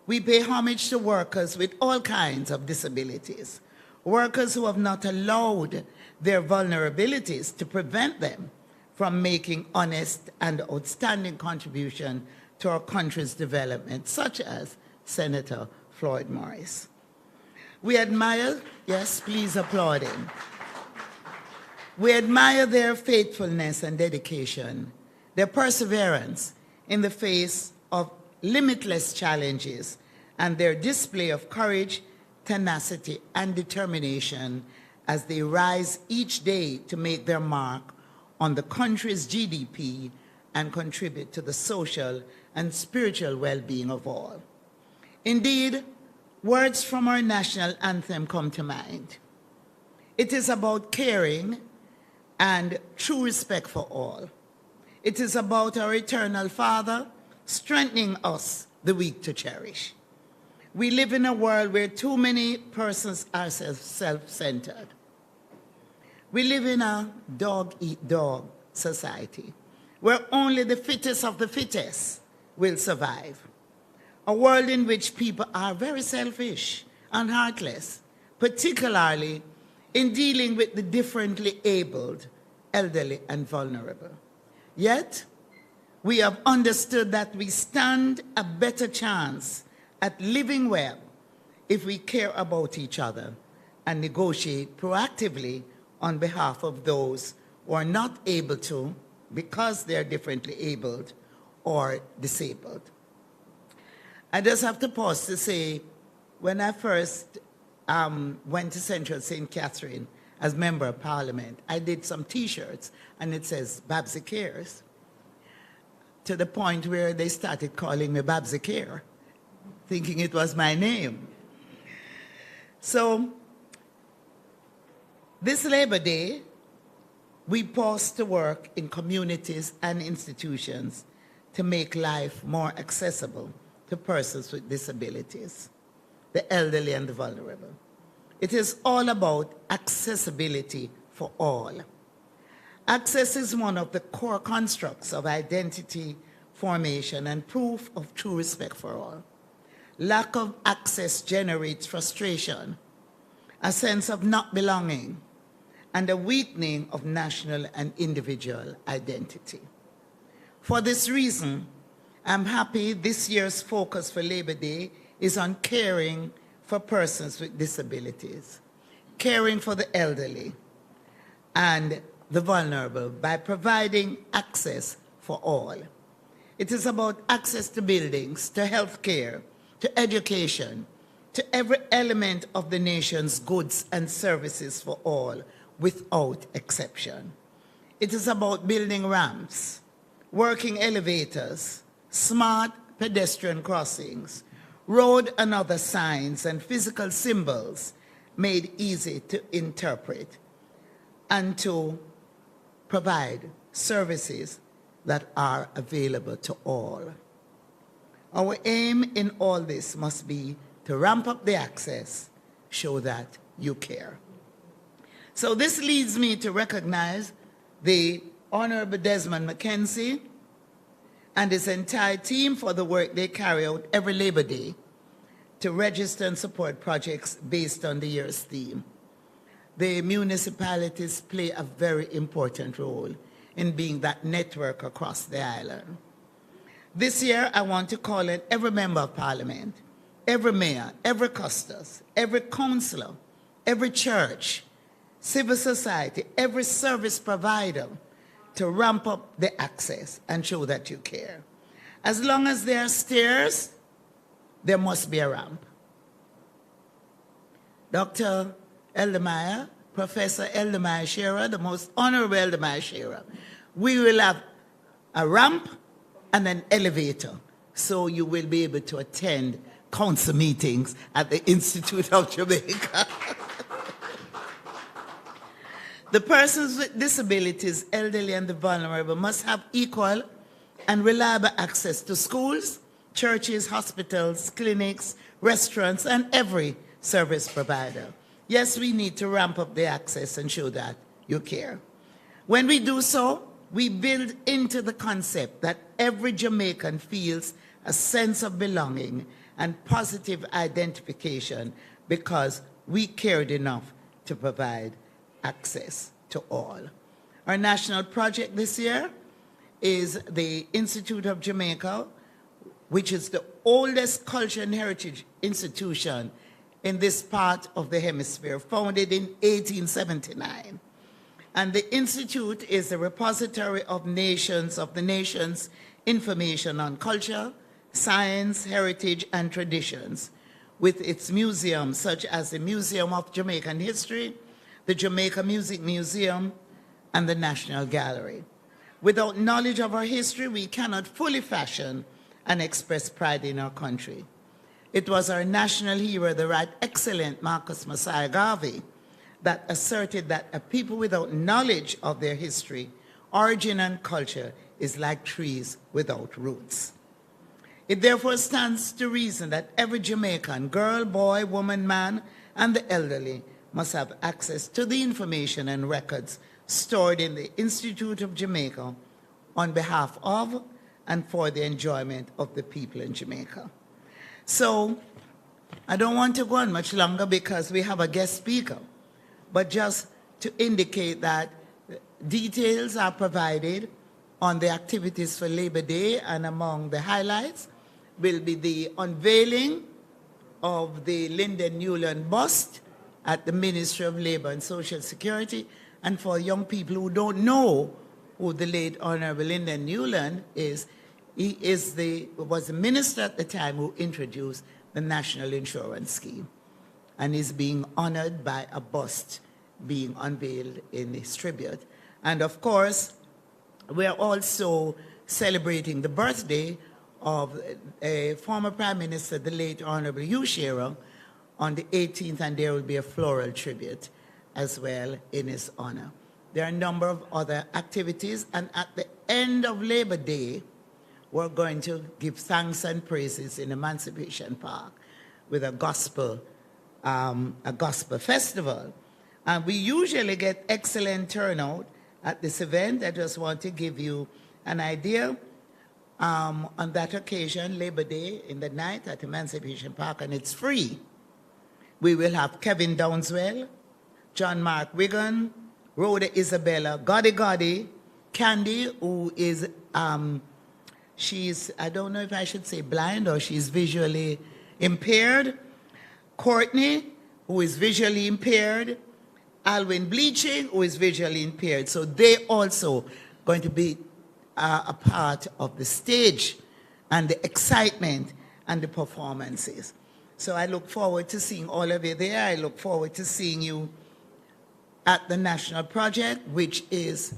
We pay homage to workers with all kinds of disabilities, workers who have not allowed their vulnerabilities to prevent them from making honest and outstanding contribution to our country's development, such as Senator Floyd Morris. We admire, yes, please applaud him. We admire their faithfulness and dedication, their perseverance in the face of limitless challenges, and their display of courage, tenacity, and determination as they rise each day to make their mark on the country's GDP and contribute to the social and spiritual well-being of all. Indeed, words from our national anthem come to mind. It is about caring and true respect for all. It is about our eternal Father strengthening us, the weak, to cherish. We live in a world where too many persons are self-centered. We live in a dog-eat-dog society where only the fittest of the fittest will survive. A world in which people are very selfish and heartless, particularly in dealing with the differently abled, elderly, and vulnerable. Yet, we have understood that we stand a better chance at living well if we care about each other and negotiate proactively on behalf of those who are not able to because they're differently abled or disabled. I just have to pause to say, when I first went to Central St. Catherine as Member of Parliament, I did some T-shirts, and it says, Babsy Cares, to the point where they started calling me Babsy Care, thinking it was my name. So, this Labor Day, we pause to work in communities and institutions to make life more accessible to persons with disabilities, the elderly and the vulnerable. It is all about accessibility for all. Access is one of the core constructs of identity formation and proof of true respect for all. Lack of access generates frustration, a sense of not belonging, and a weakening of national and individual identity. For this reason, I'm happy this year's focus for Labor Day is on caring for persons with disabilities, caring for the elderly and the vulnerable by providing access for all. It is about access to buildings, to health care, to education, to every element of the nation's goods and services for all, without exception. It is about building ramps, working elevators, smart pedestrian crossings, road and other signs and physical symbols made easy to interpret, and to provide services that are available to all. Our aim in all this must be to ramp up the access, show that you care. So this leads me to recognize the Honorable Desmond McKenzie and his entire team for the work they carry out every Labor Day to register and support projects based on the year's theme. The municipalities play a very important role in being that network across the island. This year, I want to call on every member of parliament, every mayor, every custos, every councillor, every church, civil society, every service provider to ramp up the access and show that you care. As long as there are stairs, there must be a ramp. Dr. Eldermeyer, Professor Eldermeyer Shearer, the most honorable Eldermeyer Shearer, we will have a ramp and an elevator, so you will be able to attend council meetings at the Institute of Jamaica. The persons with disabilities, elderly and the vulnerable, must have equal and reliable access to schools, churches, hospitals, clinics, restaurants, and every service provider. Yes, we need to ramp up the access and show that you care. When we do so, we build into the concept that every Jamaican feels a sense of belonging and positive identification because we cared enough to provide access to all. Our national project this year is the Institute of Jamaica, which is the oldest culture and heritage institution in this part of the hemisphere, founded in 1879. And the Institute is the repository of the nation's information on culture, science, heritage, and traditions, with its museums such as the Museum of Jamaican History, the Jamaica Music Museum, and the National Gallery. Without knowledge of our history, we cannot fully fashion and express pride in our country. It was our national hero, the Right Excellent Marcus Messiah Garvey, that asserted that a people without knowledge of their history, origin, and culture is like trees without roots. It therefore stands to reason that every Jamaican, girl, boy, woman, man, and the elderly must have access to the information and records stored in the Institute of Jamaica on behalf of and for the enjoyment of the people in Jamaica. So I don't want to go on much longer because we have a guest speaker, but just to indicate that details are provided on the activities for Labor Day, and among the highlights will be the unveiling of the Lyndon Newland bust at the Ministry of Labor and Social Security. And for young people who don't know who the late Honorable Lyndon Newland is, he was the minister at the time who introduced the National Insurance Scheme, and is being honored by a bust being unveiled in his tribute. And of course, we are also celebrating the birthday of a former Prime Minister, the late Honorable Hugh Shearer, on the 18th, and there will be a floral tribute as well in his honor. There are a number of other activities, and at the end of Labor Day, we're going to give thanks and praises in Emancipation Park with a gospel festival. And we usually get excellent turnout at this event. I just want to give you an idea. On that occasion, Labor Day in the night at Emancipation Park, and it's free. We will have Kevin Downswell, John Mark Wigan, Rhoda Isabella, Gotti, Candy, who is, she's, I don't know if I should say blind or she's visually impaired, Courtney, who is visually impaired, Alwyn Bleaching, who is visually impaired. So they also going to be a part of the stage and the excitement and the performances. So I look forward to seeing all of you there. I look forward to seeing you at the National Project, which is,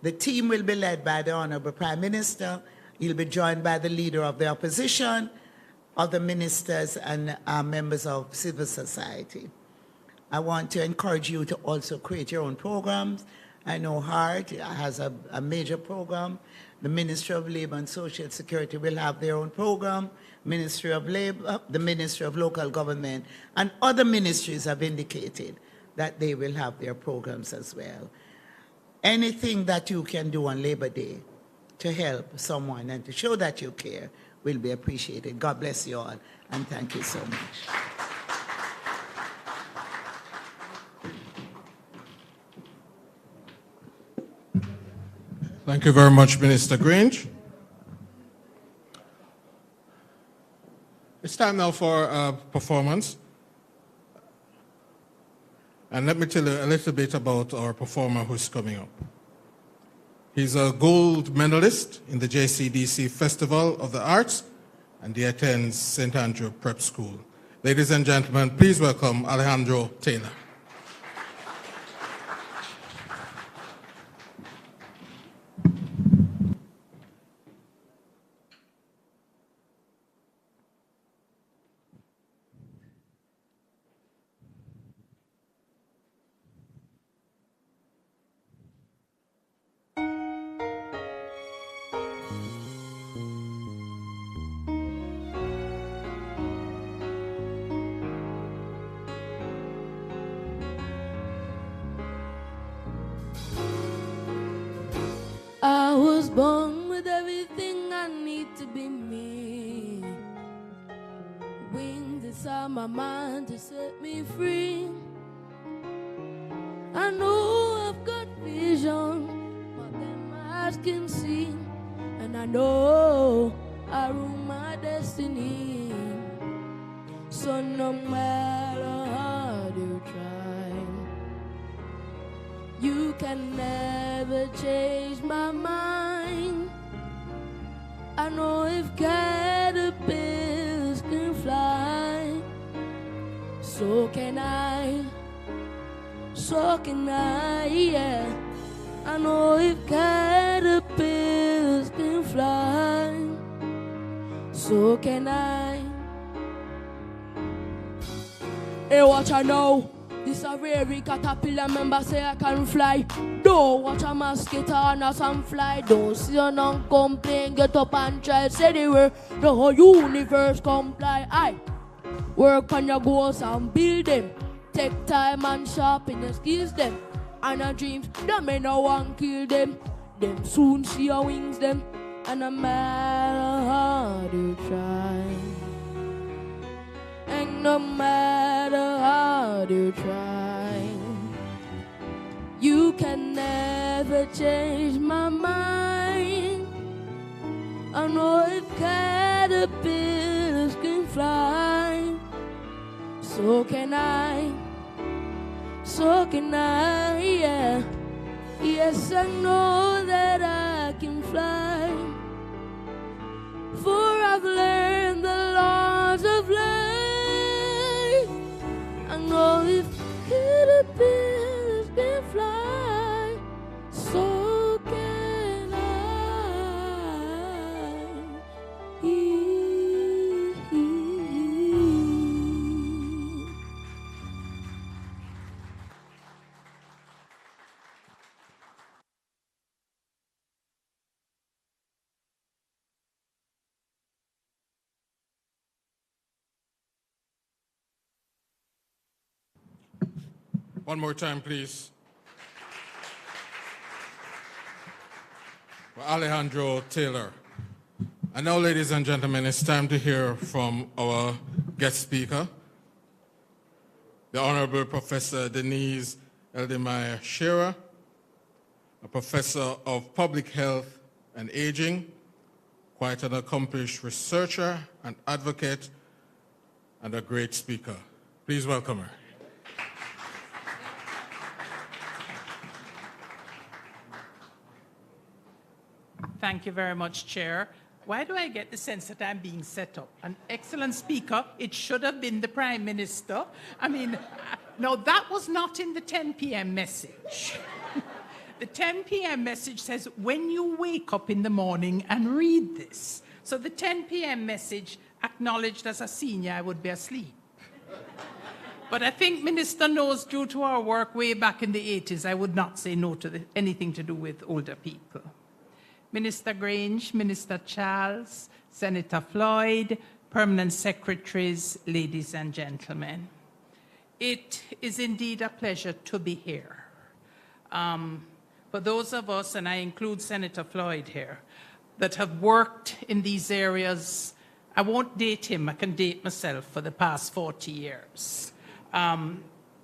the team will be led by the Honorable Prime Minister. He'll be joined by the Leader of the Opposition, other ministers, and members of civil society. I want to encourage you to also create your own programs. I know HART has a major program. The Ministry of Labor and Social Security will have their own program. Ministry of Labor, the Ministry of Local Government, and other ministries have indicated that they will have their programs as well. Anything that you can do on Labor Day to help someone and to show that you care will be appreciated. God bless you all, and thank you so much. Thank you very much, Minister Grange. It's time now for a performance. And let me tell you a little bit about our performer who's coming up. He's a gold medalist in the JCDC Festival of the Arts, and he attends St. Andrew Prep School. Ladies and gentlemen, please welcome Alejandro Taylor. I was born with everything I need to be me. Wings inside my mind to set me free. I know I've got vision more than my eyes can see, and I know I rule my destiny. So no matter how you try, you can never change my mind. I know if caterpillars can fly, so can I, yeah. I know if caterpillars can fly, so can I. Hey, watch I know. This a very caterpillar member say I can fly. Don't watch a mosquito and a sunfly. Don't see a non complain, get up and try. Say the word, the whole universe comply. I work on your goals and build them. Take time and sharpen your skills them. And our dreams, that may no one kill them. Them soon see your wings them. And no matter how they try. And no matter how they try, you can never change my mind. I know if caterpillars can fly, so can I, yeah. Yes, I know that I can fly, for I've learned the laws of life. I know if caterpillars can fly, so can I. One more time, please. For Alejandro Taylor. And now, ladies and gentlemen, it's time to hear from our guest speaker, the Honorable Professor Denise Eldemire Shearer, a professor of public health and aging, quite an accomplished researcher and advocate, and a great speaker. Please welcome her. Thank you very much, Chair. Why do I get the sense that I'm being set up? An excellent speaker. It should have been the Prime Minister. I mean, no, that was not in the 10 p.m. message. The 10 p.m. message says, when you wake up in the morning and read this. So the 10 p.m. message acknowledged as a senior I would be asleep. But I think Minister knows, due to our work way back in the 80s, I would not say no to anything to do with older people. Minister Grange, Minister Charles, Senator Floyd, permanent secretaries, ladies and gentlemen. It is indeed a pleasure to be here. For those of us, and I include Senator Floyd here, that have worked in these areas, I won't date him, I can date myself, for the past 40 years.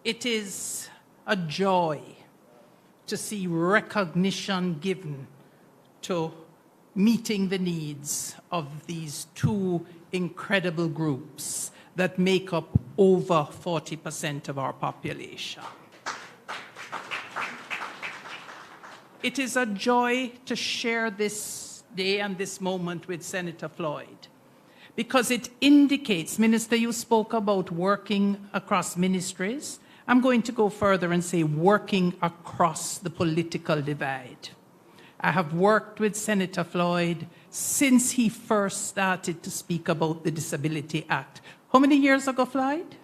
It is a joy to see recognition given to meeting the needs of these two incredible groups that make up over 40% of our population. It is a joy to share this day and this moment with Senator Floyd, because it indicates, Minister, you spoke about working across ministries. I'm going to go further and say working across the political divide. I have worked with Senator Floyd since he first started to speak about the Disability Act. How many years ago, Floyd?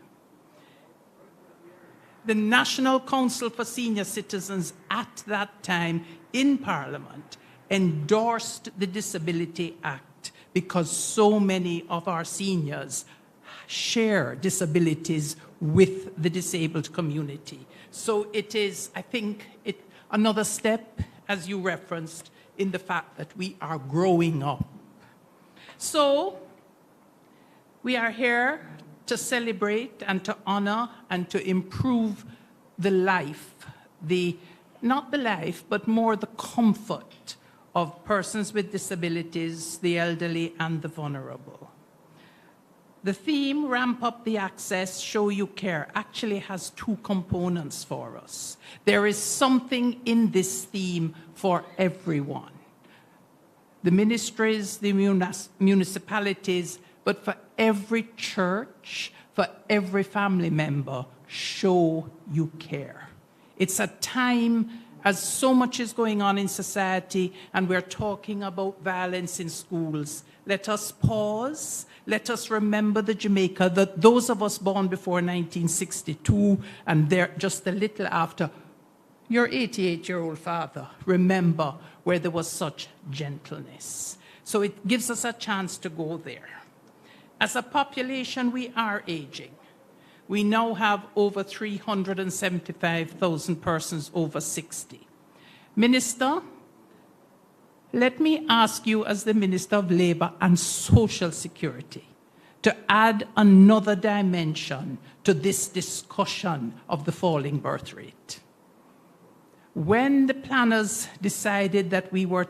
The National Council for Senior Citizens at that time in Parliament endorsed the Disability Act because so many of our seniors share disabilities with the disabled community. So it is, I think, another step, as you referenced, in the fact that we are growing up. So we are here to celebrate and to honor and to improve the life, not the life, but more the comfort of persons with disabilities, the elderly and the vulnerable. The theme, Ramp Up the Access, Show You Care, actually has two components for us. There is something in this theme for everyone. The ministries, the municipalities, but for every church, for every family member, show you care. It's a time, as so much is going on in society, and we're talking about violence in schools. Let us pause. Let us remember the Jamaica that those of us born before 1962 and there just a little after, your 88-year-old father, remember where there was such gentleness. So it gives us a chance to go there. As a population, we are aging. We now have over 375,000 persons over 60. Minister, let me ask you as the Minister of Labour and Social Security to add another dimension to this discussion of the falling birth rate. When the planners decided that we were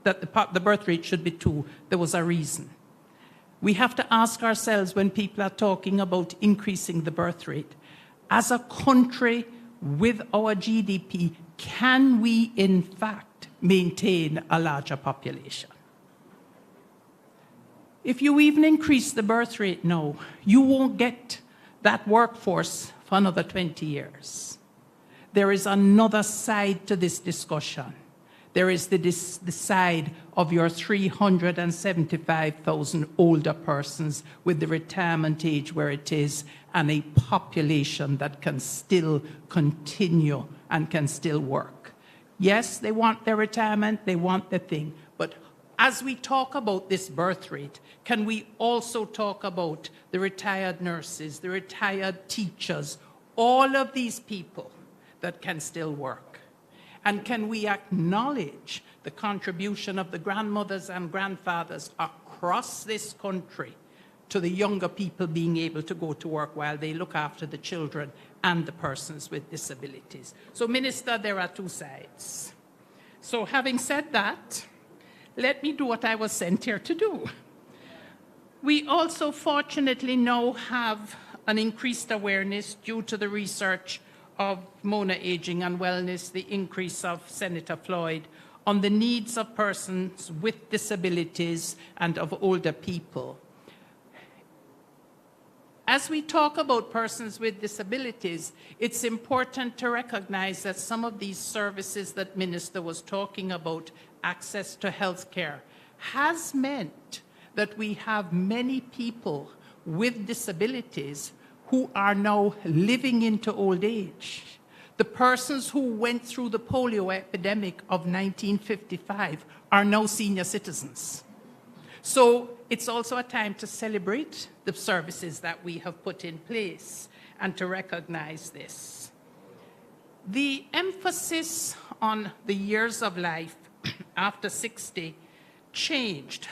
that the birth rate should be 2, there was a reason. We have to ask ourselves when people are talking about increasing the birth rate, as a country with our GDP, can we in fact maintain a larger population? If you even increase the birth rate now, you won't get that workforce for another 20 years. There is another side to this discussion. There is the side of your 375,000 older persons with the retirement age where it is and a population that can still continue and can still work. Yes, they want their retirement, they want the thing, but as we talk about this birth rate, can we also talk about the retired nurses, the retired teachers, all of these people that can still work? And can we acknowledge the contribution of the grandmothers and grandfathers across this country to the younger people being able to go to work while they look after the children and the persons with disabilities? So, Minister, there are two sides. So having said that, let me do what I was sent here to do. We also fortunately now have an increased awareness due to the research of Mona Aging and Wellness, the increase of Senator Floyd, on the needs of persons with disabilities and of older people. As we talk about persons with disabilities, it's important to recognize that some of these services that Minister was talking about, access to health care, has meant that we have many people with disabilities who are now living into old age. The persons who went through the polio epidemic of 1955 are now senior citizens. So it's also a time to celebrate the services that we have put in place and to recognize this. The emphasis on the years of life after 60 changed.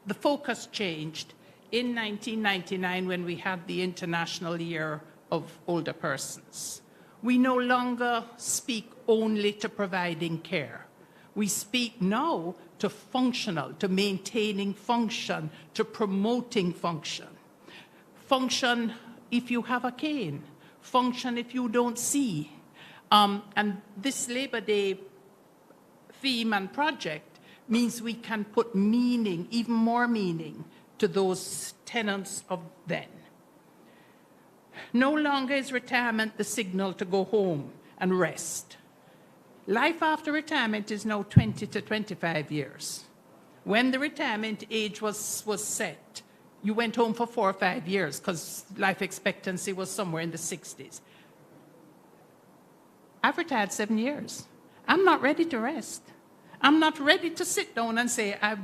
The focus changed in 1999 when we had the International Year of Older Persons. We no longer speak only to providing care. We speak now to functional, to maintaining function, to promoting function. Function if you have a cane. Function if you don't see. And this Labor Day theme and project means we can put meaning, even more meaning, to those tenets of then. No longer is retirement the signal to go home and rest. Life after retirement is now 20 to 25 years. When the retirement age was set, you went home for 4 or 5 years because life expectancy was somewhere in the 60s. I've retired 7 years. I'm not ready to rest. I'm not ready to sit down and say, I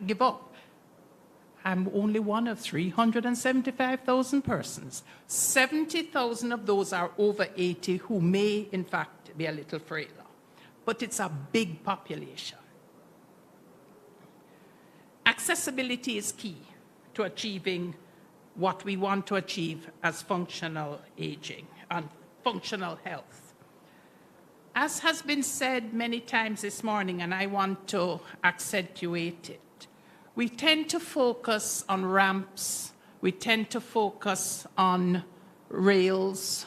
give up. I'm only one of 375,000 persons. 70,000 of those are over 80 who may, in fact, be a little frailer. But it's a big population. Accessibility is key to achieving what we want to achieve as functional aging and functional health. As has been said many times this morning, and I want to accentuate it, we tend to focus on ramps, we tend to focus on rails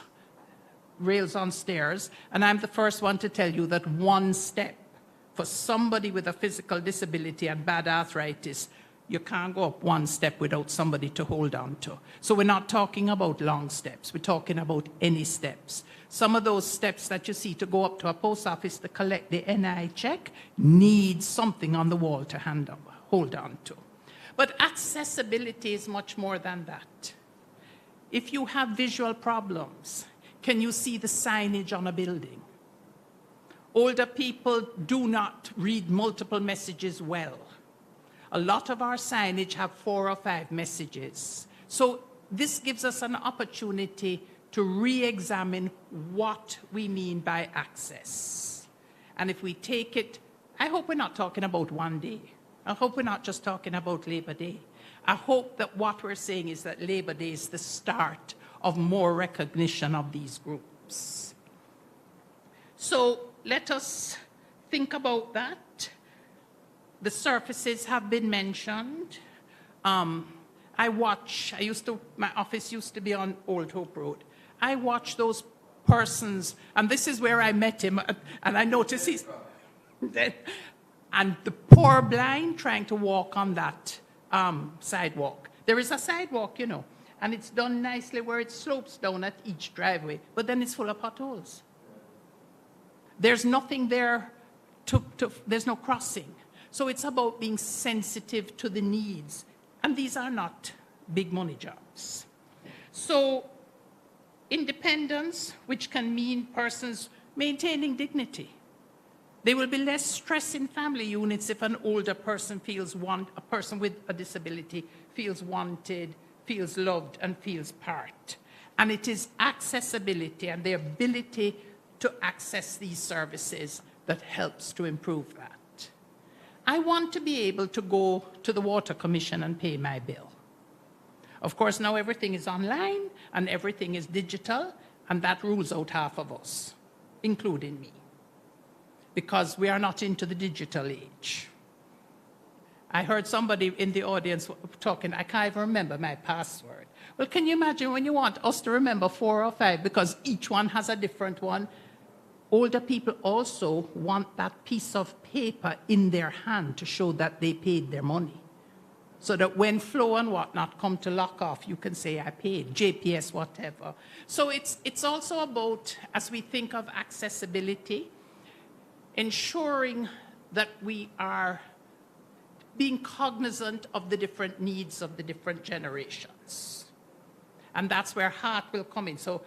on stairs, and I'm the first one to tell you that one step for somebody with a physical disability and bad arthritis You can't go up one step without somebody to hold on to. So we're not talking about long steps. We're talking about any steps. Some of those steps that you see to go up to a post office to collect the NI check need something on the wall to hold on to. But accessibility is much more than that. If you have visual problems, can you see the signage on a building? Older people do not read multiple messages well. A lot of our signage have 4 or 5 messages. So this gives us an opportunity to re-examine what we mean by access. And if we take it, I hope we're not talking about one day. I hope we're not just talking about Labor Day. I hope that what we're saying is that Labor Day is the start of more recognition of these groups. So let us think about that. The surfaces have been mentioned. My office used to be on Old Hope Road. I watch those persons, and this is where I met him, and I noticed he's, and the poor blind trying to walk on that sidewalk. There is a sidewalk, you know, and it's done nicely where it slopes down at each driveway, but then it's full of potholes. There's nothing there, there's no crossing. So it's about being sensitive to the needs. And these are not big money jobs. So independence, which can mean persons maintaining dignity. There will be less stress in family units if an older person a person with a disability feels wanted, feels loved, and feels part. And it is accessibility and the ability to access these services that helps to improve that. I want to be able to go to the Water Commission and pay my bill. Of course, now everything is online and everything is digital, and that rules out half of us, including me, because we are not into the digital age. I heard somebody in the audience talking, I can't even remember my password. Well, can you imagine when you want us to remember 4 or 5 because each one has a different one? Older people also want that piece of paper in their hand to show that they paid their money. So that when flow and whatnot come to lock off, you can say, I paid, JPS, whatever. So it's also about, as we think of accessibility, ensuring that we are being cognizant of the different needs of the different generations. And that's where heart will come in. So,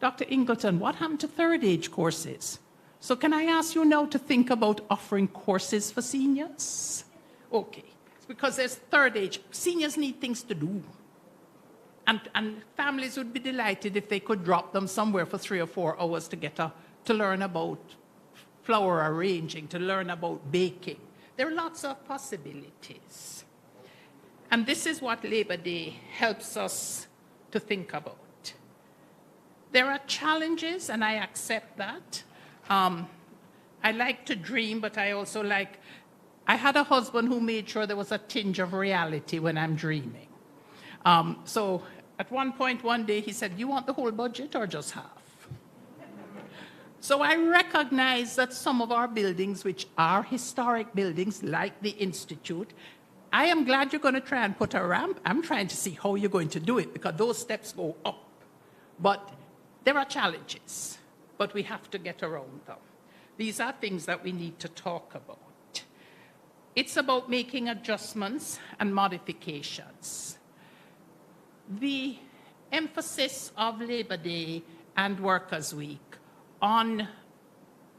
Dr. Ingleton, what happened to third age courses? So can I ask you now to think about offering courses for seniors? Okay, it's because there's third age. Seniors need things to do. And families would be delighted if they could drop them somewhere for 3 or 4 hours to learn about flower arranging, to learn about baking. There are lots of possibilities. And this is what Labor Day helps us to think about. There are challenges, and I accept that. I like to dream, but I also I had a husband who made sure there was a tinge of reality when I'm dreaming. So at one point, one day, he said, you want the whole budget or just half? So I recognize that some of our buildings, which are historic buildings, like the Institute, I am glad you're going to try and put a ramp. I'm trying to see how you're going to do it, because those steps go up. But there are challenges, but we have to get around them. These are things that we need to talk about. It's about making adjustments and modifications. The emphasis of Labor Day and Workers' Week on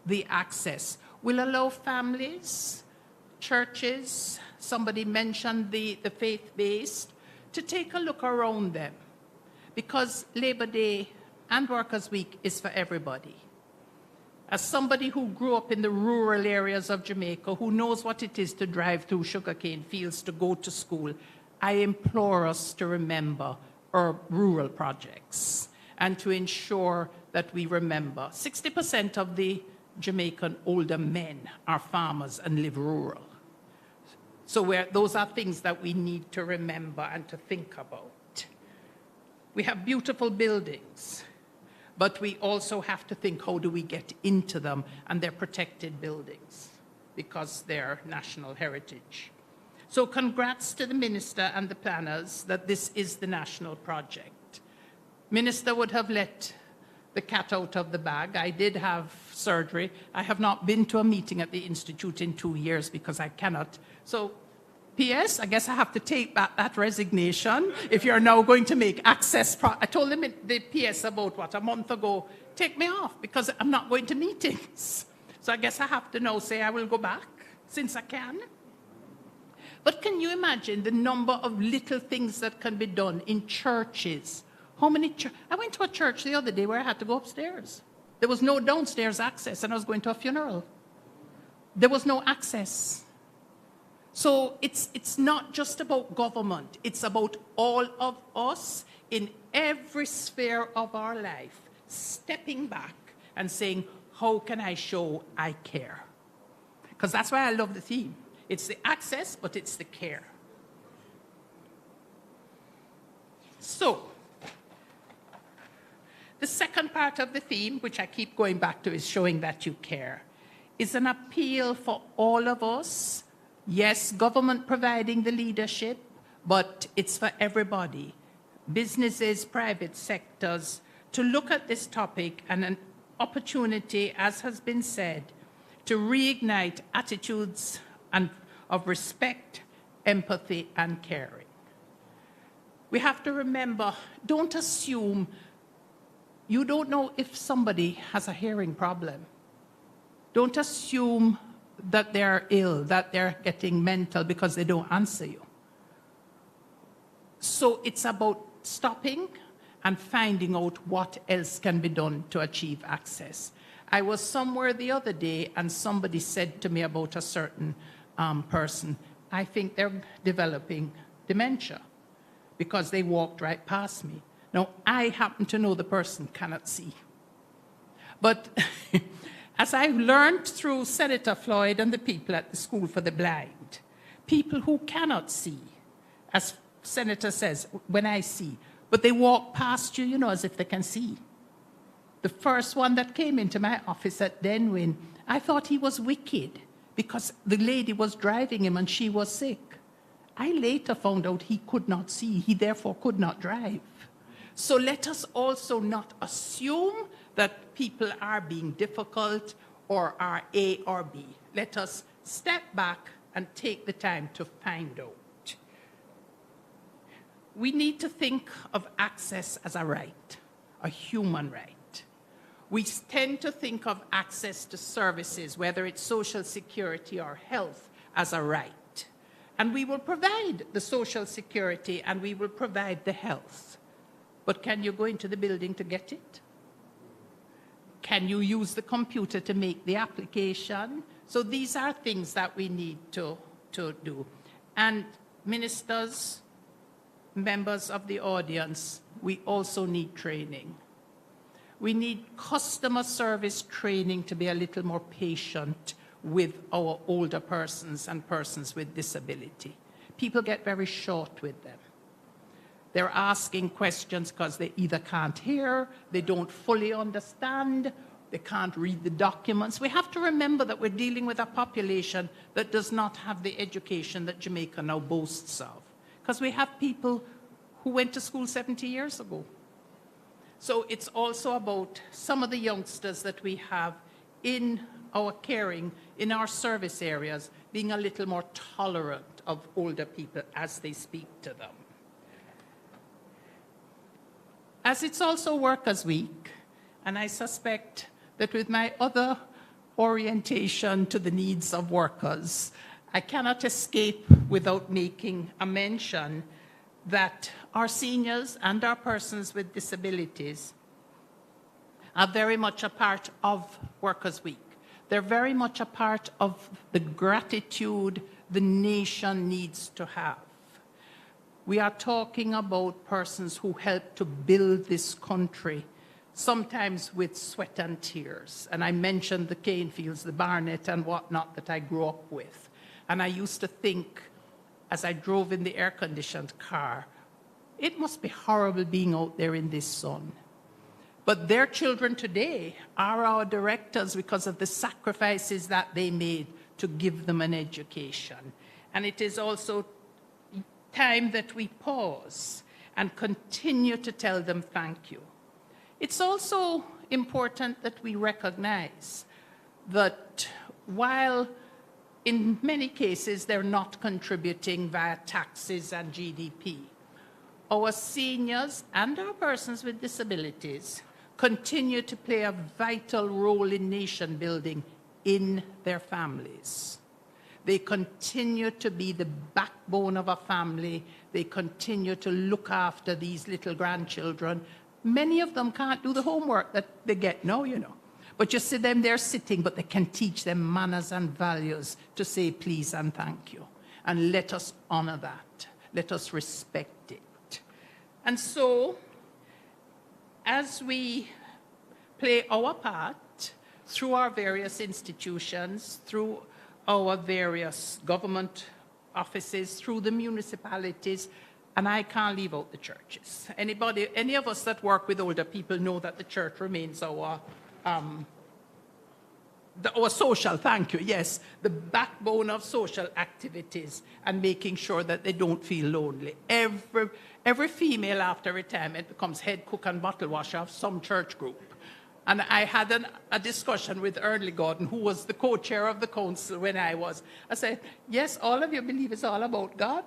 the access will allow families, churches, somebody mentioned the faith-based, to take a look around them, because Labor Day and Workers' Week is for everybody. As somebody who grew up in the rural areas of Jamaica, who knows what it is to drive through sugarcane fields to go to school, I implore us to remember our rural projects and to ensure that we remember 60% of the Jamaican older men are farmers and live rural. So those are things that we need to remember and to think about. We have beautiful buildings, but we also have to think, how do we get into them? And they're protected buildings because they're national heritage. So congrats to the minister and the planners that this is the national project. Minister would have let the cat out of the bag. I did have surgery. I have not been to a meeting at the Institute in 2 years because I cannot. So, P.S., I guess I have to take back that resignation if you're now going to make access. I told them the P.S. about, a month ago, take me off because I'm not going to meetings. So I guess I have to now say I will go back since I can. But can you imagine the number of little things that can be done in churches? How many I went to a church the other day where I had to go upstairs. There was no downstairs access, and I was going to a funeral. There was no access. So it's not just about government. It's about all of us in every sphere of our life, stepping back and saying, how can I show I care? Because that's why I love the theme. It's the access, but it's the care. So, the second part of the theme, which I keep going back to, is showing that you care, is an appeal for all of us. Yes, government providing the leadership, but it's for everybody. Businesses, private sectors, to look at this topic and an opportunity, as has been said, to reignite attitudes of respect, empathy, and caring. We have to remember, don't assume. You don't know if somebody has a hearing problem. Don't assume that they're ill, that they're getting mental because they don't answer you. So it's about stopping and finding out what else can be done to achieve access. I was somewhere the other day and somebody said to me about a certain person, I think they're developing dementia because they walked right past me. Now, I happen to know the person cannot see. But as I learned through Senator Floyd and the people at the School for the Blind, people who cannot see, as Senator says, when I see, but they walk past you, as if they can see. The first one that came into my office at Denwin, I thought he was wicked because the lady was driving him and she was sick. I later found out he could not see. He therefore could not drive. So let us also not assume that people are being difficult or are A or B. Let us step back and take the time to find out. We need to think of access as a right, a human right. We tend to think of access to services, whether it's social security or health, as a right. And we will provide the social security and we will provide the health. But can you go into the building to get it? Can you use the computer to make the application? So these are things that we need to do. And ministers, members of the audience, we also need training. We need customer service training to be a little more patient with our older persons and persons with disability. People get very short with them. They're asking questions because they either can't hear, they don't fully understand, they can't read the documents. We have to remember that we're dealing with a population that does not have the education that Jamaica now boasts of. Because we have people who went to school 70 years ago. So it's also about some of the youngsters that we have in our caring, in our service areas, being a little more tolerant of older people as they speak to them. As it's also Workers' Week, and I suspect that with my other orientation to the needs of workers, I cannot escape without making a mention that our seniors and our persons with disabilities are very much a part of Workers' Week. They're very much a part of the gratitude the nation needs to have. We are talking about persons who helped to build this country, sometimes with sweat and tears. And I mentioned the cane fields, the Barnet and whatnot that I grew up with. And I used to think, as I drove in the air-conditioned car, it must be horrible being out there in this sun. But their children today are our directors because of the sacrifices that they made to give them an education. And it is also time that we pause and continue to tell them thank you. It's also important that we recognize that while in many cases they're not contributing via taxes and GDP, our seniors and our persons with disabilities continue to play a vital role in nation building in their families. They continue to be the backbone of a family. They continue to look after these little grandchildren. Many of them can't do the homework that they get now, you know. But you see them there sitting, but they can teach them manners and values to say please and thank you. And let us honor that. Let us respect it. And so, as we play our part through our various institutions, through our various government offices, through the municipalities, and I can't leave out the churches. Any of us that work with older people know that the church remains our social, thank you, yes, the backbone of social activities and making sure that they don't feel lonely. Every female after retirement becomes head cook and bottle washer of some church group. And I had a discussion with Early Gordon, who was the co-chair of the council when I was. I said, yes, all of you believe it's all about God.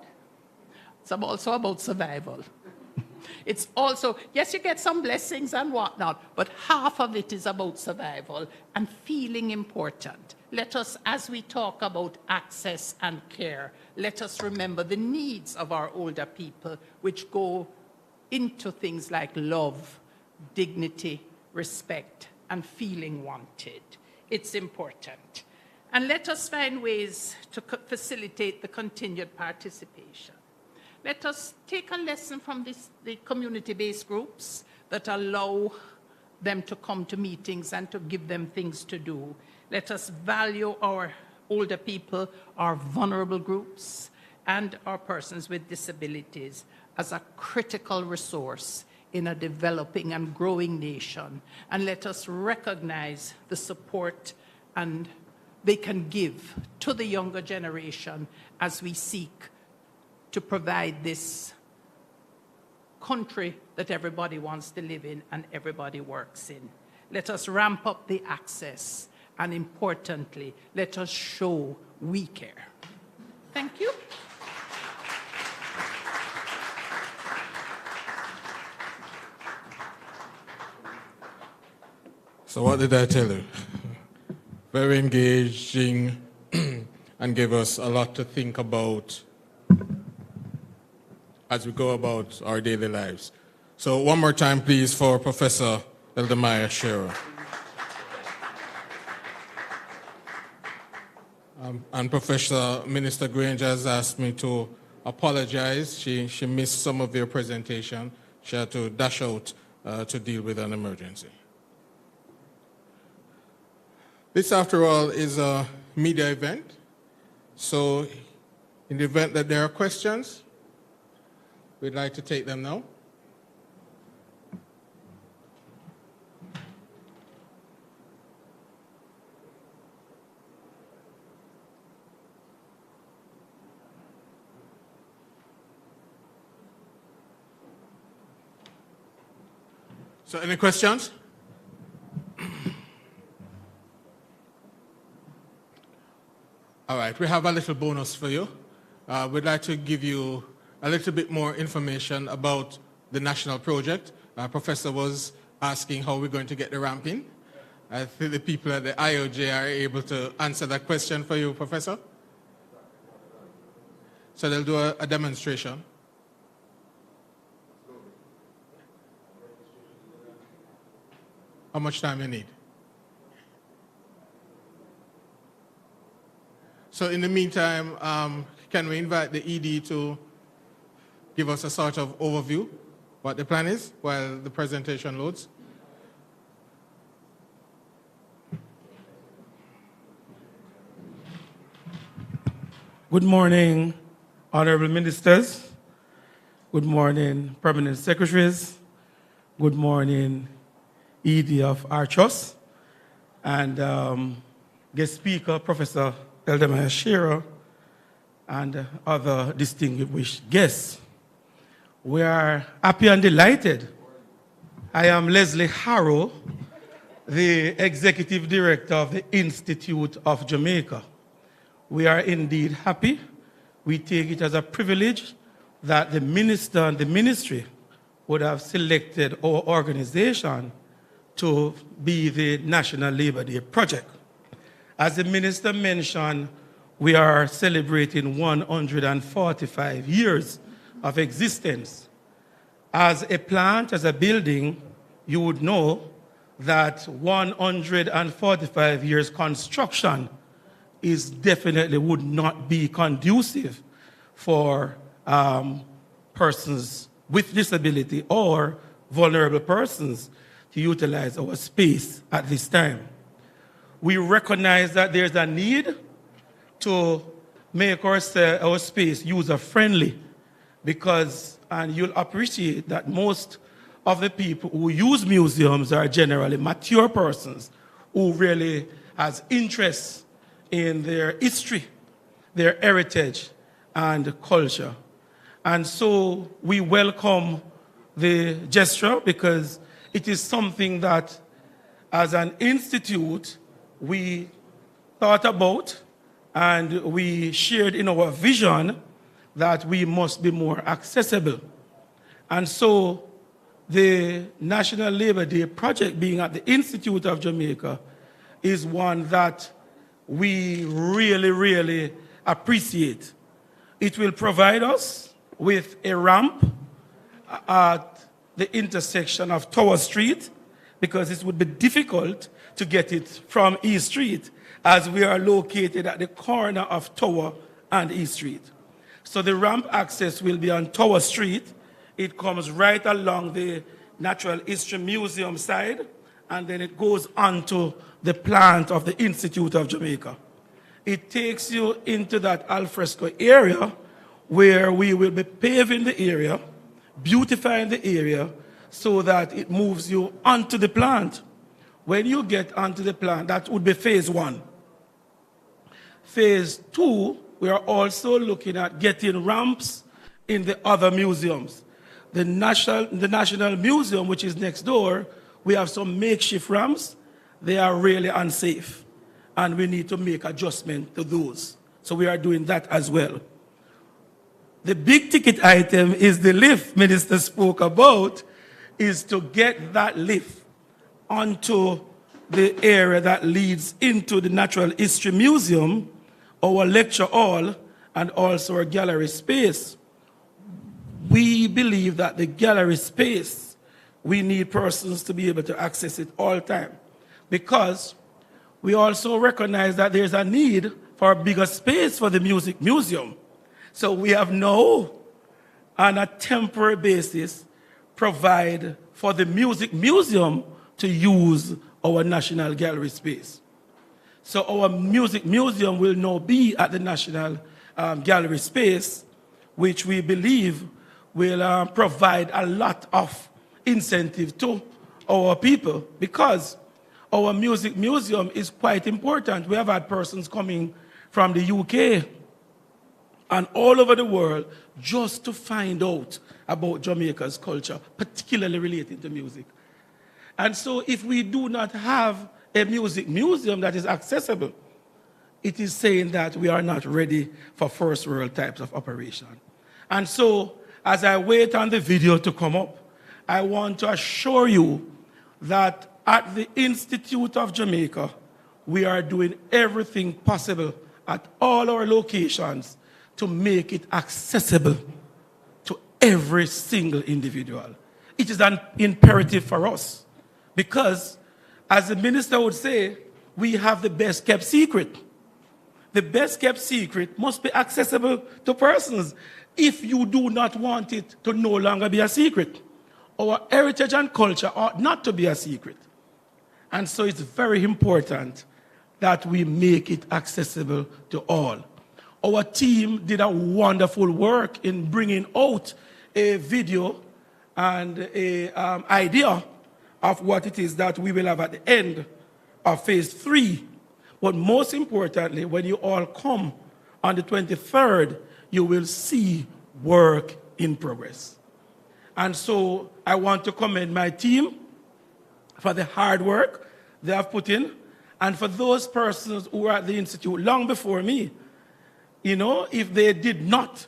It's also about survival. It's also, yes, you get some blessings and whatnot, but half of it is about survival and feeling important. Let us, as we talk about access and care, let us remember the needs of our older people, which go into things like love, dignity, respect, and feeling wanted. It's important. And let us find ways to facilitate the continued participation. Let us take a lesson from the community-based groups that allow them to come to meetings and to give them things to do. Let us value our older people, our vulnerable groups, and our persons with disabilities as a critical resource in a developing and growing nation. And let us recognize the support and they can give to the younger generation as we seek to provide this country that everybody wants to live in and everybody works in. Let us ramp up the access, and importantly, let us show we care. Thank you. So what did I tell you? Very engaging and gave us a lot to think about as we go about our daily lives. So one more time, please, for Professor Eldemaya Shearer. And Professor Minister Grange has asked me to apologize. She missed some of your presentation. She had to dash out to deal with an emergency. This, after all, is a media event. So in the event that there are questions, we'd like to take them now. So any questions? All right, we have a little bonus for you. We'd like to give you a little bit more information about the national project. Professor was asking how we're going to get the ramp in. I think the people at the IOJ are able to answer that question for you, Professor. So they'll do a demonstration. How much time you need? So in the meantime, can we invite the ED to give us a sort of overview what the plan is while the presentation loads? Good morning, honorable ministers. Good morning, permanent secretaries. Good morning, ED of our trust. And guest speaker, Professor Eldemaya Shearer, and other distinguished guests. We are happy and delighted. I am Leslie Harrow, the Executive Director of the Institute of Jamaica. We are indeed happy. We take it as a privilege that the minister and the ministry would have selected our organization to be the National Labor Day Project. As the minister mentioned, we are celebrating 145 years of existence. As a plant, as a building, you would know that 145 years construction is definitely would not be conducive for persons with disability or vulnerable persons to utilize our space at this time. We recognize that there's a need to make our space user-friendly because, and you'll appreciate that most of the people who use museums are generally mature persons who really has interest in their history, their heritage, and culture. And so we welcome the gesture because it is something that, as an institute, we thought about and we shared in our vision that we must be more accessible. And so the National Labor Day Project being at the Institute of Jamaica is one that we really, really appreciate. It will provide us with a ramp at the intersection of Tower Street because it would be difficult to get it from East Street as we are located at the corner of Tower and East Street. So the ramp access will be on Tower Street. It comes right along the Natural History Museum side, and then it goes onto the plant of the Institute of Jamaica. It takes you into that alfresco area where we will be paving the area, beautifying the area, so that it moves you onto the plant. When you get onto the plant, that would be phase one. Phase two, we are also looking at getting ramps in the other museums. The National Museum, which is next door, we have some makeshift ramps. They are really unsafe, and we need to make adjustment to those. So we are doing that as well. The big ticket item is the lift Minister spoke about, is to get that lift onto the area that leads into the Natural History Museum, our lecture hall, and also our gallery space. We believe that the gallery space, we need persons to be able to access it all the time because we also recognize that there's a need for a bigger space for the music museum. So we have now, on a temporary basis, provide for the music museum to use our National Gallery space. So our music museum will now be at the National Gallery space, which we believe will provide a lot of incentive to our people because our music museum is quite important. We have had persons coming from the UK and all over the world just to find out about Jamaica's culture, particularly relating to music. And so if we do not have a music museum that is accessible, it is saying that we are not ready for first world types of operation. And so as I wait on the video to come up, I want to assure you that at the Institute of Jamaica, we are doing everything possible at all our locations to make it accessible to every single individual. It is an imperative for us because, as the minister would say, we have the best kept secret. The best kept secret must be accessible to persons if you do not want it to no longer be a secret. Our heritage and culture ought not to be a secret. And so it's very important that we make it accessible to all. Our team did a wonderful work in bringing out a video and an idea of what it is that we will have at the end of phase 3. But most importantly, when you all come on the 23rd, you will see work in progress. And so I want to commend my team for the hard work they have put in, and for those persons who were at the Institute long before me. You know, if they did not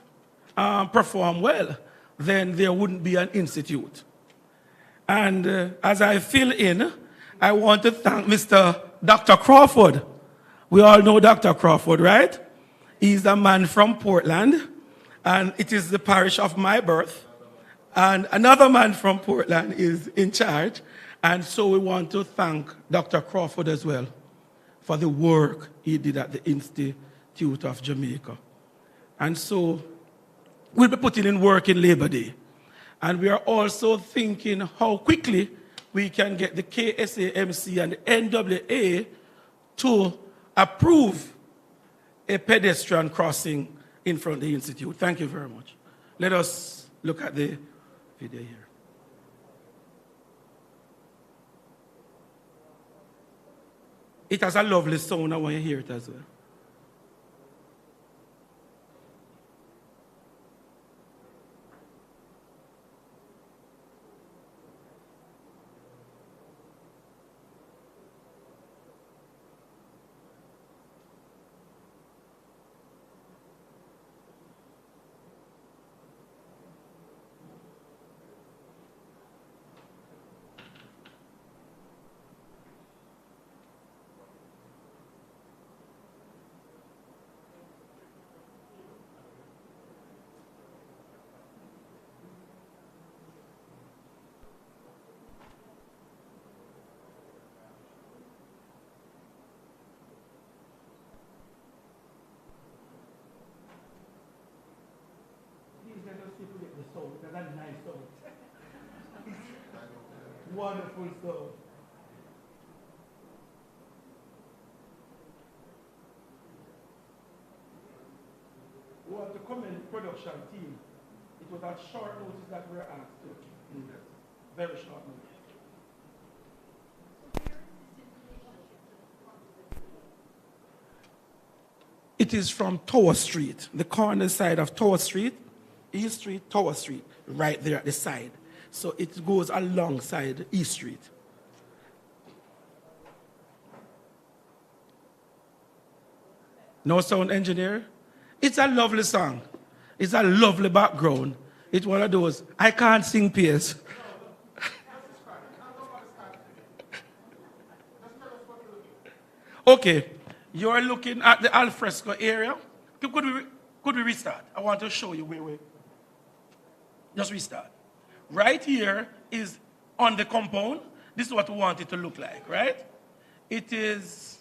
perform well, then there wouldn't be an institute. And as I fill in, I want to thank Mr. Dr. Crawford. We all know Dr. Crawford, right? He's a man from Portland, and it is the parish of my birth. And another man from Portland is in charge. And so we want to thank Dr. Crawford as well for the work he did at the Institute of Jamaica. And so we'll be putting in work in Labor Day. And we are also thinking how quickly we can get the KSAMC and the NWA to approve a pedestrian crossing in front of the Institute. Thank you very much. Let us look at the video here. It has a lovely sound. I want you to hear it as well. That's a nice song. Wonderful song. We want to commend the production team. It was at short notice that we were asked to do that. Very short notice. It is from Tower Street, the corner side of Tower Street, East Street, Tower Street, right there at the side. So it goes alongside East Street. No sound engineer? It's a lovely song. It's a lovely background. It's one of those, I can't sing PS. Okay, you're looking at the alfresco area. Could we restart? I want to show you where we just restart. Right here is on the compound. This is what we want it to look like, right? It is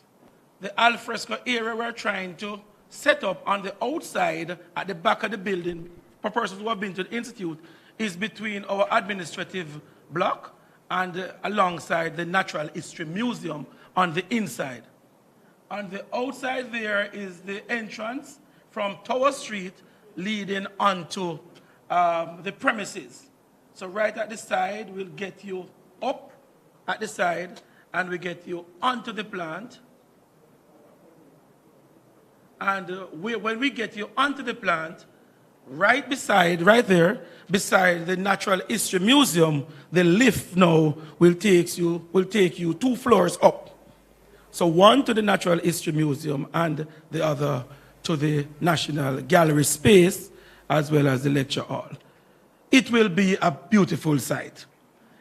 the alfresco area we're trying to set up on the outside at the back of the building for persons who have been to the Institute is between our administrative block and alongside the Natural History Museum on the inside. On the outside there is the entrance from Tower Street leading onto the premises. So right at the side, we'll get you up at the side and we get you onto the plant. And when we get you onto the plant, right there, beside the Natural History Museum, the lift now will take you 2 floors up. So one to the Natural History Museum and the other to the National Gallery space, as well as the lecture hall. It will be a beautiful site.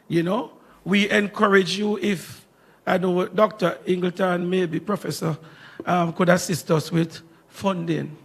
You know, we encourage you if, I know Dr. Ingleton, maybe Professor, could assist us with funding.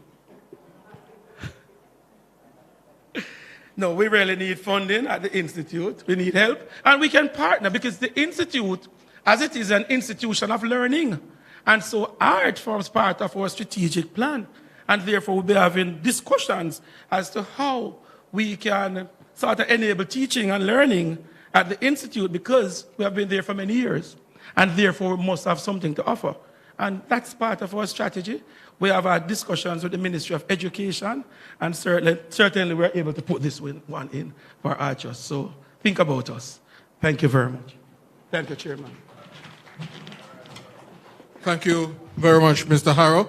No, we really need funding at the Institute. We need help. And we can partner because the Institute, as it is an institution of learning, and so art forms part of our strategic plan. And therefore, we'll be having discussions as to how we can sort of enable teaching and learning at the Institute because we have been there for many years. And therefore, we must have something to offer. And that's part of our strategy. We have our discussions with the Ministry of Education, and certainly we're able to put this one in for our trust. So think about us. Thank you very much. Thank you, Chairman. Thank you very much, Mr. Harrow.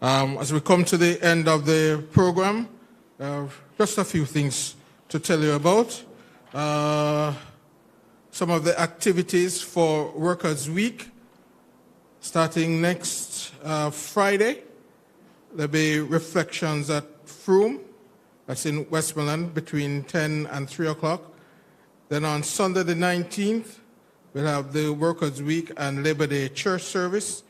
As we come to the end of the program, just a few things to tell you about. Some of the activities for Workers' Week, starting next Friday. There'll be reflections at Froome, that's in Westmoreland, between 10 and 3 o'clock. Then on Sunday the 19th, we'll have the Workers' Week and Labor Day church service.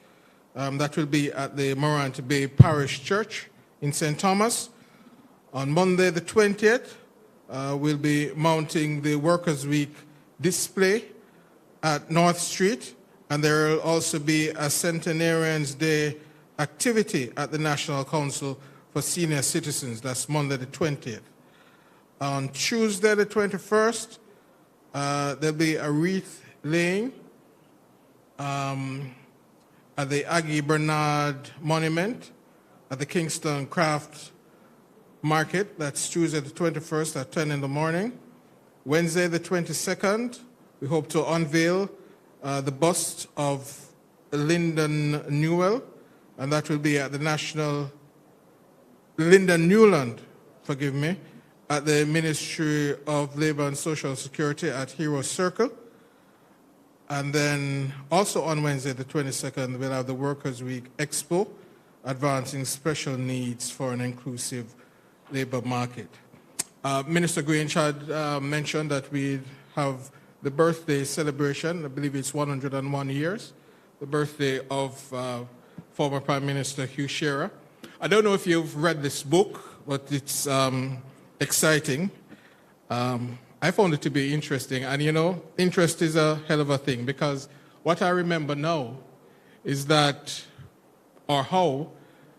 That will be at the Morant Bay Parish Church in St. Thomas. On Monday the 20th, we'll be mounting the Workers' Week display at North Street, and there will also be a Centenarians Day activity at the National Council for Senior Citizens. That's Monday the 20th. On Tuesday the 21st, there'll be a wreath laying at the Aggie Bernard Monument at the Kingston Craft Market. That's Tuesday the 21st at 10 in the morning. Wednesday the 22nd, we hope to unveil the bust of Lyndon Newell, and that will be at the Lyndon Newland, forgive me, at the Ministry of Labor and Social Security at Hero Circle. And then also on Wednesday the 22nd, we'll have the Workers' Week Expo, advancing special needs for an inclusive labor market. Minister Grange had mentioned that we have the birthday celebration. I believe it's 101 years, the birthday of former Prime Minister Hugh Shearer. I don't know if you've read this book, but it's exciting. I found it to be interesting, and you know, interest is a hell of a thing, because what I remember now is that, or how,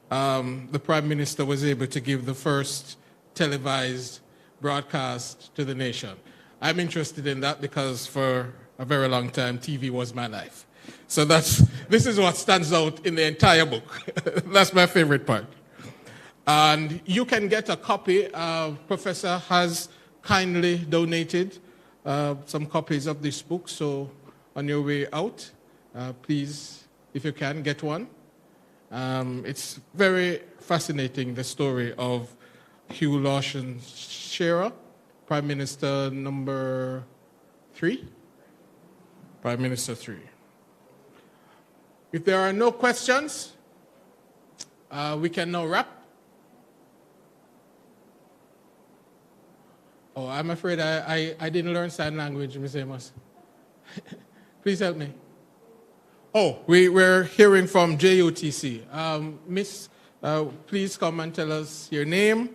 the Prime Minister was able to give the first televised broadcast to the nation. I'm interested in that because for a very long time, TV was my life. So this is what stands out in the entire book. That's my favorite part. And you can get a copy. Professor has kindly donated some copies of this book. So on your way out, please, if you can, get one. It's very fascinating, the story of Hugh Lawson Shearer, Prime Minister number 3. Prime Minister 3. If there are no questions, we can now wrap. Oh, I'm afraid I didn't learn sign language, Ms. Amos. Please help me. Oh, we're hearing from JUTC. Miss, please come and tell us your name.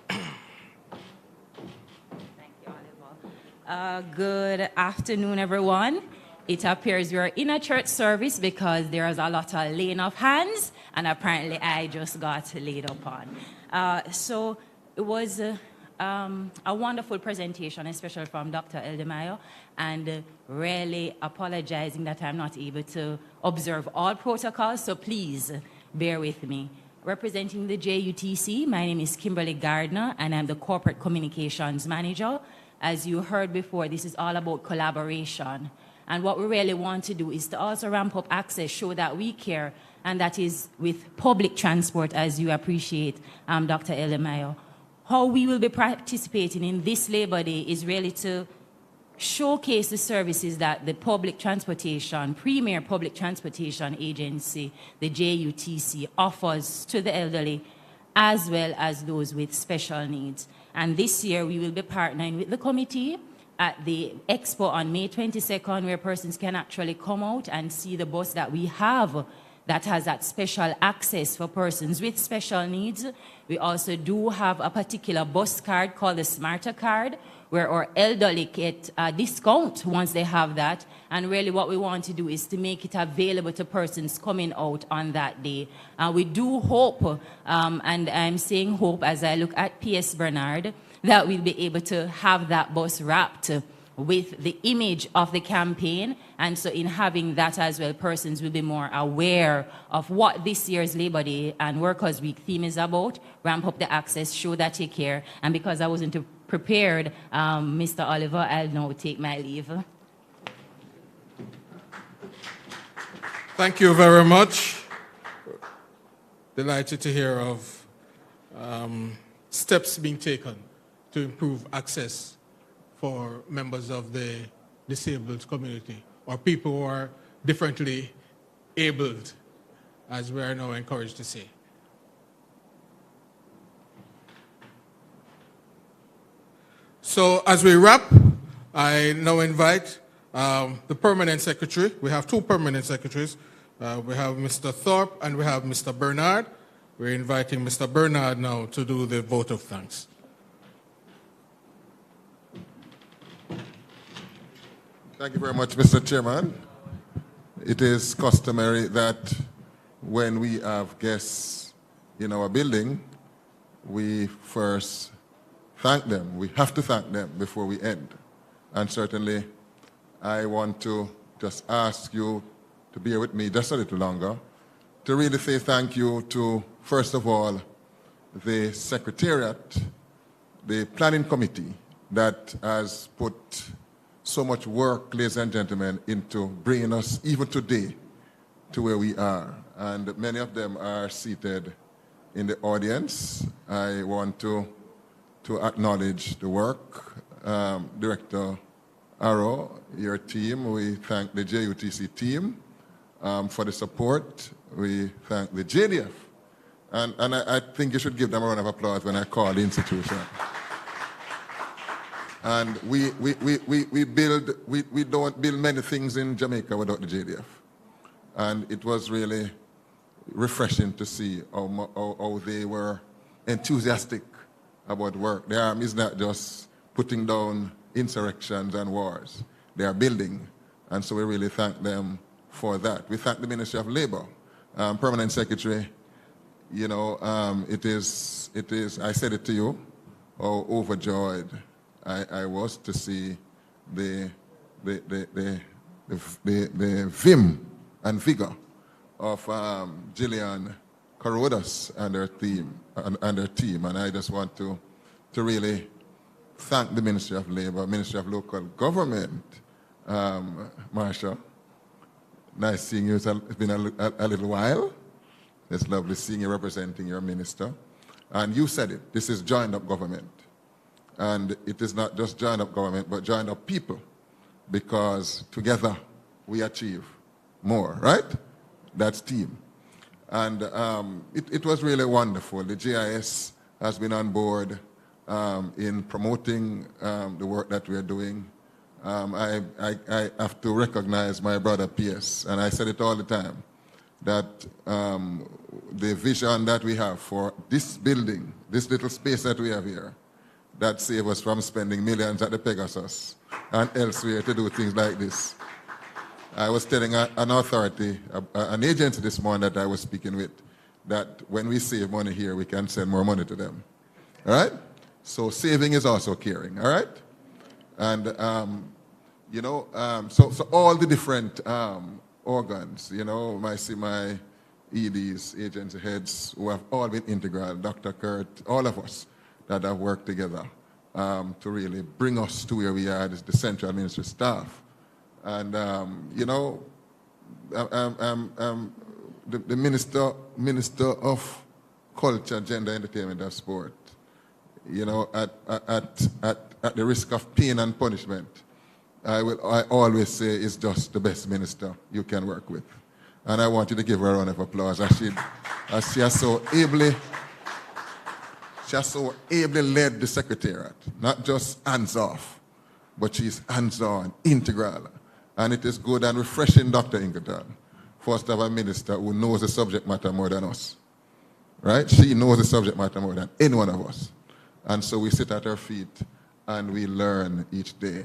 Thank you, Oliver. Good afternoon, everyone. It appears we're in a church service because there's a lot of laying of hands, and apparently I just got laid upon. So it was a wonderful presentation, especially from Dr. Eldemayo, and really apologizing that I'm not able to observe all protocols, so please bear with me. Representing the JUTC, my name is Kimberly Gardner, and I'm the Corporate Communications Manager. As you heard before, this is all about collaboration. And what we really want to do is to also ramp up access, show that we care, and that is with public transport, as you appreciate, Dr. Eldemayo. How we will be participating in this Labor Day is really to showcase the services that the public transportation, premier public transportation agency, the JUTC, offers to the elderly, as well as those with special needs. And this year, we will be partnering with the committee at the expo on May 22nd, where persons can actually come out and see the bus that we have that has that special access for persons with special needs. We also do have a particular bus card called the Smarter Card, where our elderly get a discount once they have that. And really what we want to do is to make it available to persons coming out on that day. We do hope, and I'm saying hope as I look at P.S. Bernard, that we'll be able to have that bus wrapped with the image of the campaign. And so in having that as well, persons will be more aware of what this year's Labor Day and Workers' Week theme is about. Ramp up the access, show that you care. And because I wasn't prepared, Mr. Oliver, I'll now take my leave. Thank you very much. delighted to hear of steps being taken to improve access for members of the disabled community or people who are differently abled, as we are now encouraged to say. So as we wrap, I now invite the permanent secretary. We have two permanent secretaries. We have Mr. Thorpe and we have Mr. Bernard. We're inviting Mr. Bernard now to do the vote of thanks. Thank you very much, Mr. Chairman. It is customary that when we have guests in our building, we first thank them. We have to thank them before we end. And certainly, I want to just ask you to bear with me just a little longer, to really say thank you to, first of all, the Secretariat, the Planning Committee that has put so much work, ladies and gentlemen, into bringing us even today to where we are. And many of them are seated in the audience. I want to acknowledge the work. Director Arrow, your team, we thank the JUTC team for the support. We thank the JDF. And I think you should give them a round of applause when I call the institution. And we don't build many things in Jamaica without the JDF. And it was really refreshing to see how they were enthusiastic about work. The army is not just putting down insurrections and wars. They are building. And so we really thank them for that. We thank the Ministry of Labor. Permanent Secretary, you know, it is, I said it to you, how overjoyed I was to see the vim and vigor of Gillian Carrodus and her team. And I just want to really thank the Ministry of Labor, Ministry of Local Government. Marsha, nice seeing you. It's been a little while. It's lovely seeing you representing your minister. And you said it, this is joined up government. And it is not just joined up government, but joined up people, because together we achieve more, right? That's team. And it was really wonderful. The GIS has been on board in promoting the work that we are doing. I have to recognize my brother PS, and I said it all the time, that the vision that we have for this building, this little space that we have here, that save us from spending millions at the Pegasus and elsewhere to do things like this. I was telling an authority, an agency this morning that I was speaking with, that when we save money here, we can send more money to them. All right? So saving is also caring, all right? And, you know, so all the different organs, you know, I see my EDs, agency heads, who have all been integral, Dr. Kurt, all of us that have worked together to really bring us to where we are, the central ministry staff. And, you know, the Minister of Culture, Gender, Entertainment, and Sport, you know, at the risk of pain and punishment, I always say is just the best minister you can work with. And I want you to give her a round of applause as she has so ably led the Secretariat, not just hands off, but she's hands-on, integral. And it is good and refreshing, Dr. Ingleton, for us to have a minister who knows the subject matter more than us. Right? She knows the subject matter more than any one of us. And so we sit at her feet and we learn each day.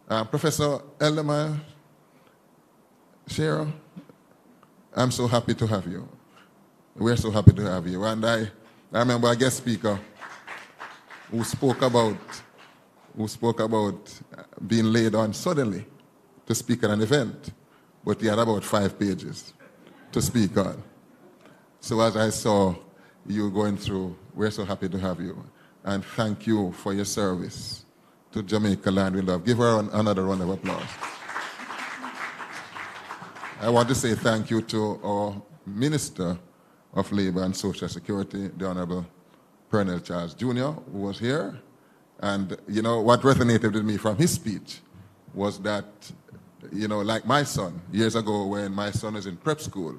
Professor Eldermeyer, Cheryl, I'm so happy to have you. We're so happy to have you. And I remember a guest speaker who spoke about being laid on suddenly to speak at an event, but he had about 5 pages to speak on. So as I saw you going through, we're so happy to have you. And thank you for your service to Jamaica Land We Love. Give her another round of applause. I want to say thank you to our Minister of Labor and Social Security, the Honorable Pernell Charles Jr., who was here. And, you know, what resonated with me from his speech was that, you know, like my son, years ago when my son was in prep school,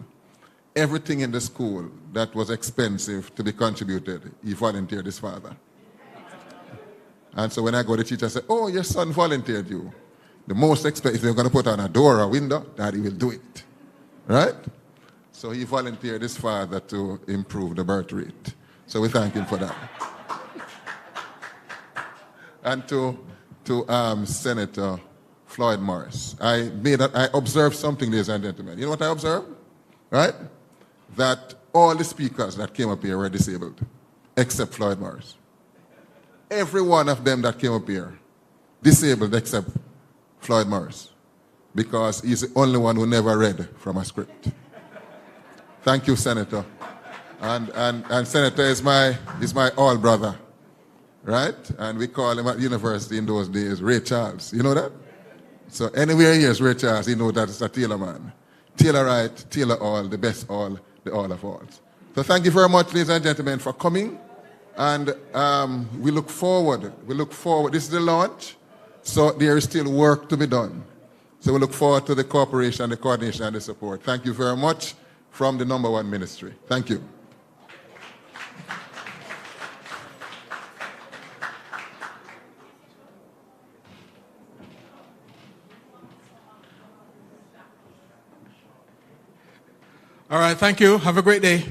everything in the school that was expensive to be contributed, he volunteered his father. And so when I go to the teacher, I say, oh, your son volunteered you. The most expensive, if you're going to put on a door or a window, Daddy will do it. Right? So he volunteered his father to improve the birth rate. So we thank him for that. And to Senator Floyd Morris, I observed something, ladies and gentlemen. You know what I observed? Right? That all the speakers that came up here were disabled, except Floyd Morris. Every one of them that came up here, disabled except Floyd Morris, because he's the only one who never read from a script. Thank you, Senator. And Senator is my all brother, right? And we call him at university in those days Ray Charles. You know that? So anywhere he is Ray Charles, he knows that it's a Taylor man. Taylor right, Taylor all, the best all, the all of all. So thank you very much, ladies and gentlemen, for coming. And we look forward. This is the launch, so there is still work to be done. So we look forward to the cooperation, the coordination, and the support. Thank you very much from the #1 ministry. Thank you. All right, thank you. Have a great day.